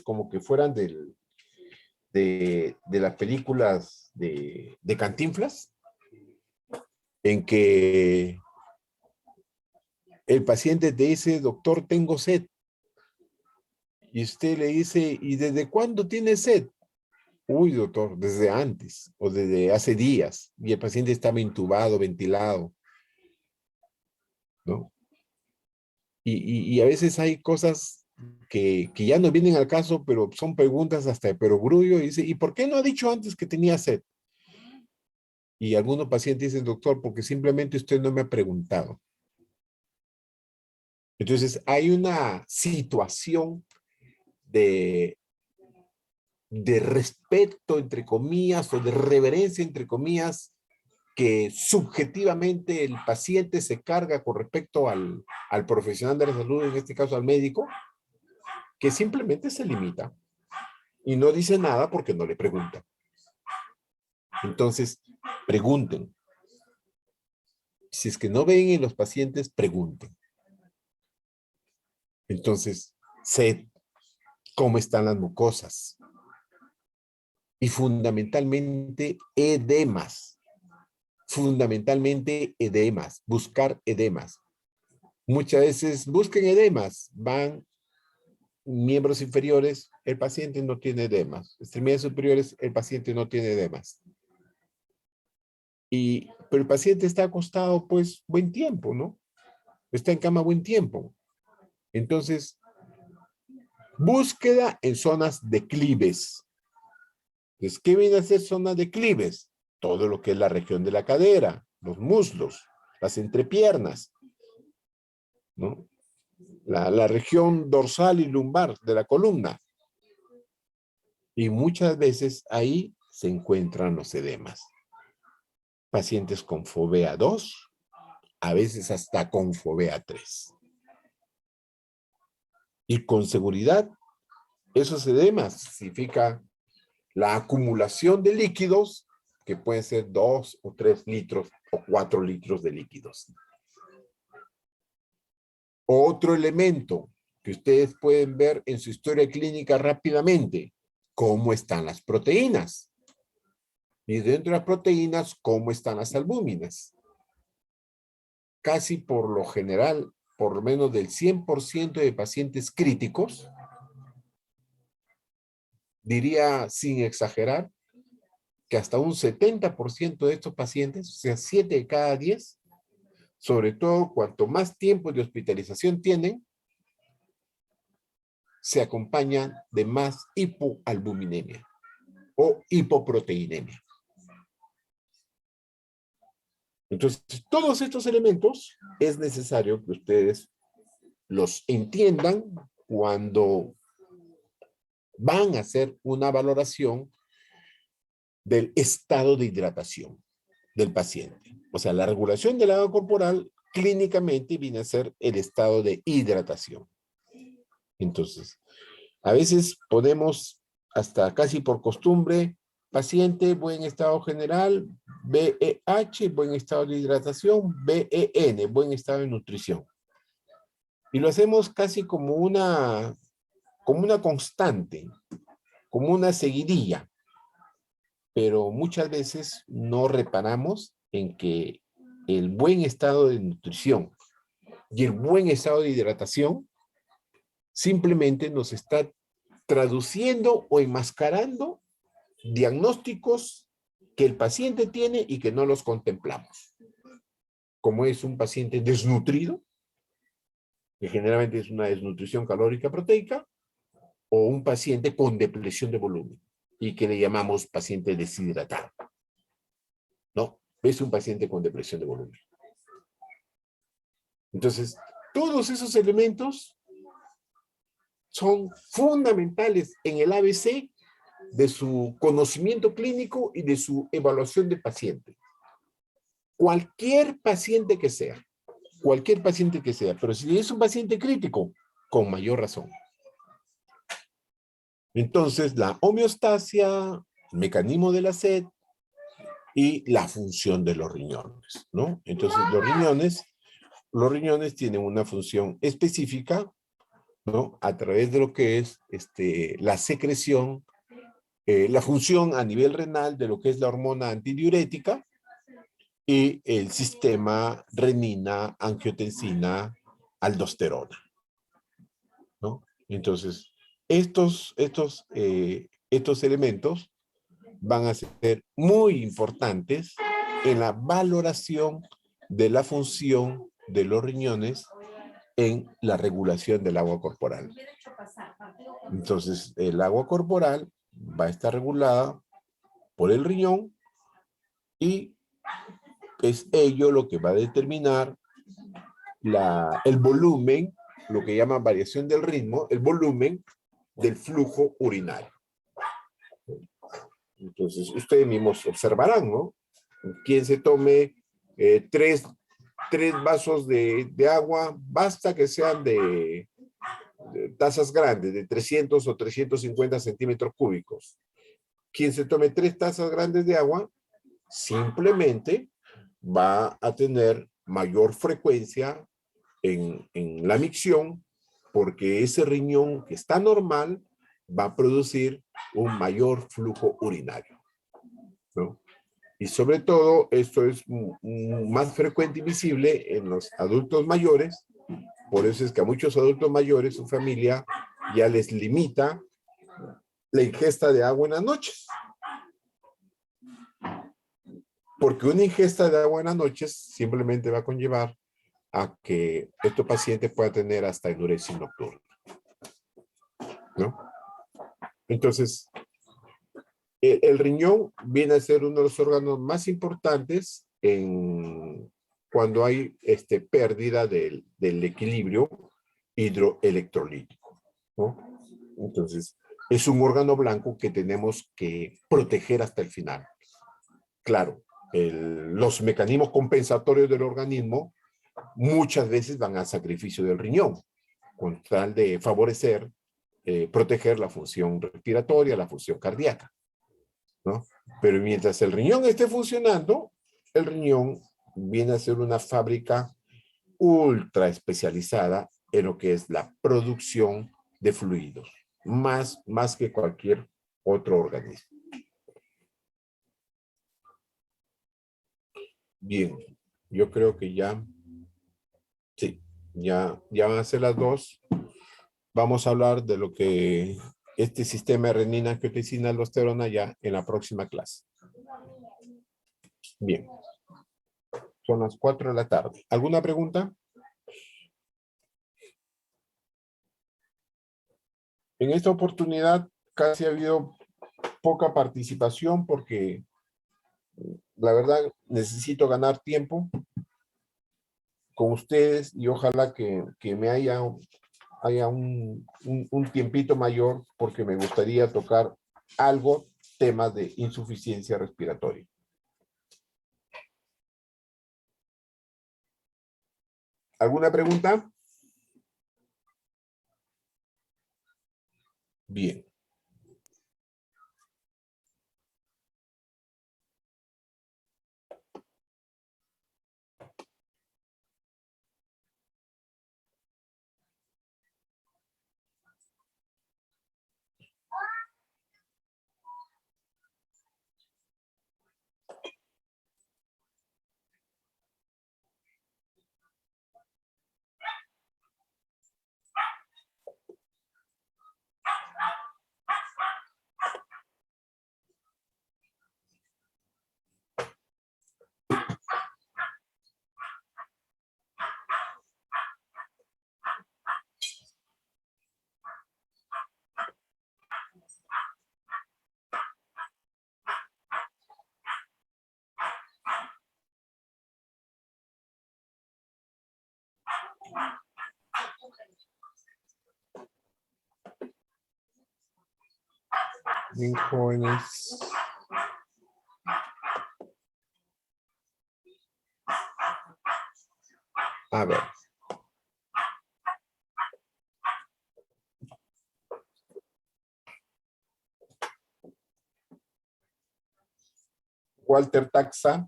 como que fueran de las películas de Cantinflas, en que el paciente te dice, doctor, tengo sed. Y usted le dice, ¿y desde cuándo tiene sed? Uy, doctor, desde antes o desde hace días. Y el paciente estaba intubado, ventilado, ¿no? Y a veces hay cosas que ya no vienen al caso, pero son preguntas hasta de perogrullo. Y dice, ¿y por qué no ha dicho antes que tenía sed? Y algunos pacientes dicen, doctor, porque simplemente usted no me ha preguntado. Entonces, hay una situación de respeto, entre comillas, o de reverencia, entre comillas, que subjetivamente el paciente se carga con respecto al profesional de la salud, en este caso al médico, que simplemente se limita y no dice nada porque no le pregunta. Entonces, pregunten. Si es que no ven en los pacientes, pregunten. Entonces, sed, cómo están las mucosas. Y fundamentalmente, edemas. Fundamentalmente, edemas. Buscar edemas. Muchas veces busquen edemas. Van miembros inferiores, el paciente no tiene edemas. Extremidades superiores, el paciente no tiene edemas. Pero el paciente está acostado, pues, buen tiempo, ¿no? Está en cama buen tiempo. Entonces, búsqueda en zonas declives. Entonces, ¿qué viene a ser zonas declives? Todo lo que es la región de la cadera, los muslos, las entrepiernas, ¿no? La región dorsal y lumbar de la columna. Y muchas veces ahí se encuentran los edemas. Pacientes con fovea 2, a veces hasta con fovea 3. Y con seguridad, esos edemas significa la acumulación de líquidos, que pueden ser 2 o 3 litros o 4 litros de líquidos. Otro elemento que ustedes pueden ver en su historia clínica rápidamente, cómo están las proteínas. Y dentro de las proteínas, cómo están las albúminas. Casi por lo general, por lo menos del 100% de pacientes críticos, diría sin exagerar, que hasta un 70% de estos pacientes, o sea, 7 de cada 10, sobre todo cuanto más tiempo de hospitalización tienen, se acompañan de más hipoalbuminemia o hipoproteinemia. Entonces, todos estos elementos es necesario que ustedes los entiendan cuando van a hacer una valoración del estado de hidratación del paciente. O sea, la regulación del agua corporal clínicamente viene a ser el estado de hidratación. Entonces, a veces podemos, hasta casi por costumbre, paciente, buen estado general, BEH, buen estado de hidratación, BEN, buen estado de nutrición. Y lo hacemos casi como una constante, como una seguidilla. Pero muchas veces no reparamos en que el buen estado de nutrición y el buen estado de hidratación simplemente nos está traduciendo o enmascarando diagnósticos que el paciente tiene y que no los contemplamos. Como es un paciente desnutrido, que generalmente es una desnutrición calórica proteica, o un paciente con depresión de volumen, y que le llamamos paciente deshidratado, ¿no? es un paciente con depresión de volumen. Entonces, todos esos elementos son fundamentales en el ABC de su conocimiento clínico y de su evaluación de paciente. Cualquier paciente que sea, pero si es un paciente crítico, con mayor razón. Entonces, la homeostasia, el mecanismo de la sed y la función de los riñones, ¿no? Entonces, los riñones tienen una función específica, ¿no? A través de lo que es la secreción, la función a nivel renal de lo que es la hormona antidiurética y el sistema renina, angiotensina, aldosterona, ¿no? Entonces, estos elementos van a ser muy importantes en la valoración de la función de los riñones en la regulación del agua corporal. Entonces, el agua corporal va a estar regulada por el riñón y es ello lo que va a determinar el volumen, lo que llaman variación del ritmo, el volumen del flujo urinario. Entonces, ustedes mismos observarán, ¿no? Quien se tome tres vasos de agua, basta que sean de tazas grandes, de 300 o 350 centímetros cúbicos. Quien se tome 3 tazas grandes de agua, simplemente va a tener mayor frecuencia en la micción, porque ese riñón que está normal va a producir un mayor flujo urinario, ¿no? Y sobre todo, esto es más frecuente y visible en los adultos mayores. Por eso es que a muchos adultos mayores, su familia ya les limita la ingesta de agua en las noches. Porque una ingesta de agua en las noches simplemente va a conllevar a que estos pacientes puedan tener hasta enuresis nocturna, ¿no? Entonces, el riñón viene a ser uno de los órganos más importantes cuando hay pérdida del equilibrio hidroelectrolítico, ¿no? Entonces, es un órgano blanco que tenemos que proteger hasta el final. Claro, los mecanismos compensatorios del organismo muchas veces van al sacrificio del riñón, con tal de favorecer, proteger la función respiratoria, la función cardíaca, ¿no? Pero mientras el riñón esté funcionando, el riñón viene a ser una fábrica ultra especializada en lo que es la producción de fluidos, más que cualquier otro organismo. Bien, yo creo que sí, ya van a ser las 2. Vamos a hablar de lo que este sistema de renina, angiotensina, aldosterona ya en la próxima clase. Bien. Son las 4 de la tarde. ¿Alguna pregunta? En esta oportunidad casi ha habido poca participación porque la verdad necesito ganar tiempo con ustedes y ojalá que me haya un tiempito mayor porque me gustaría tocar algo, temas de insuficiencia respiratoria. ¿Alguna pregunta? Bien. Bien, jóvenes. A ver. Walter Taxa.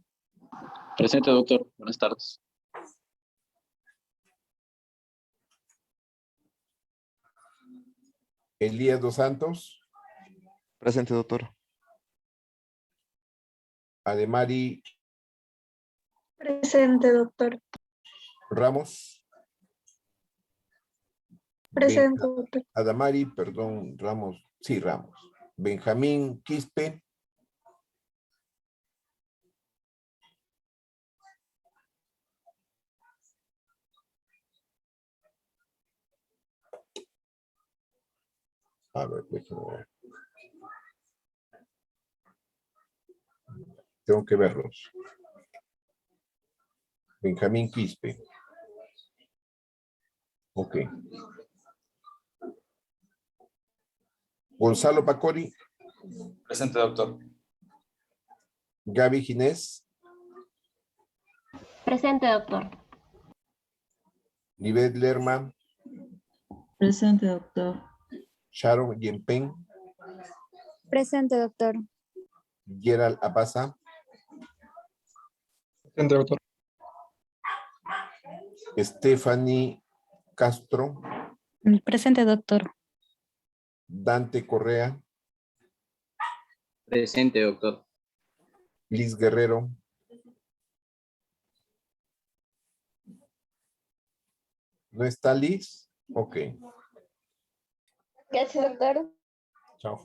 Presente, doctor. Buenas tardes. Elías dos Santos. Presente, doctor. Ademari Presente, doctor. Ramos. Presente, doctor. Adamari, perdón, Ramos. Sí, Ramos. Benjamín Quispe. A ver, déjenme ver. Tengo que verlos. Benjamín Quispe. Ok. Gonzalo Pacori. Presente, doctor. Gaby Ginés. Presente, doctor. Libet Lerma. Presente, doctor. Sharon Yempen. Presente, doctor. Gerald Apaza. Presente, doctor. Stephanie Castro. Presente, doctor. Dante Correa. Presente, doctor. Liz Guerrero. ¿No está Liz? Ok. Gracias, doctor. Chao.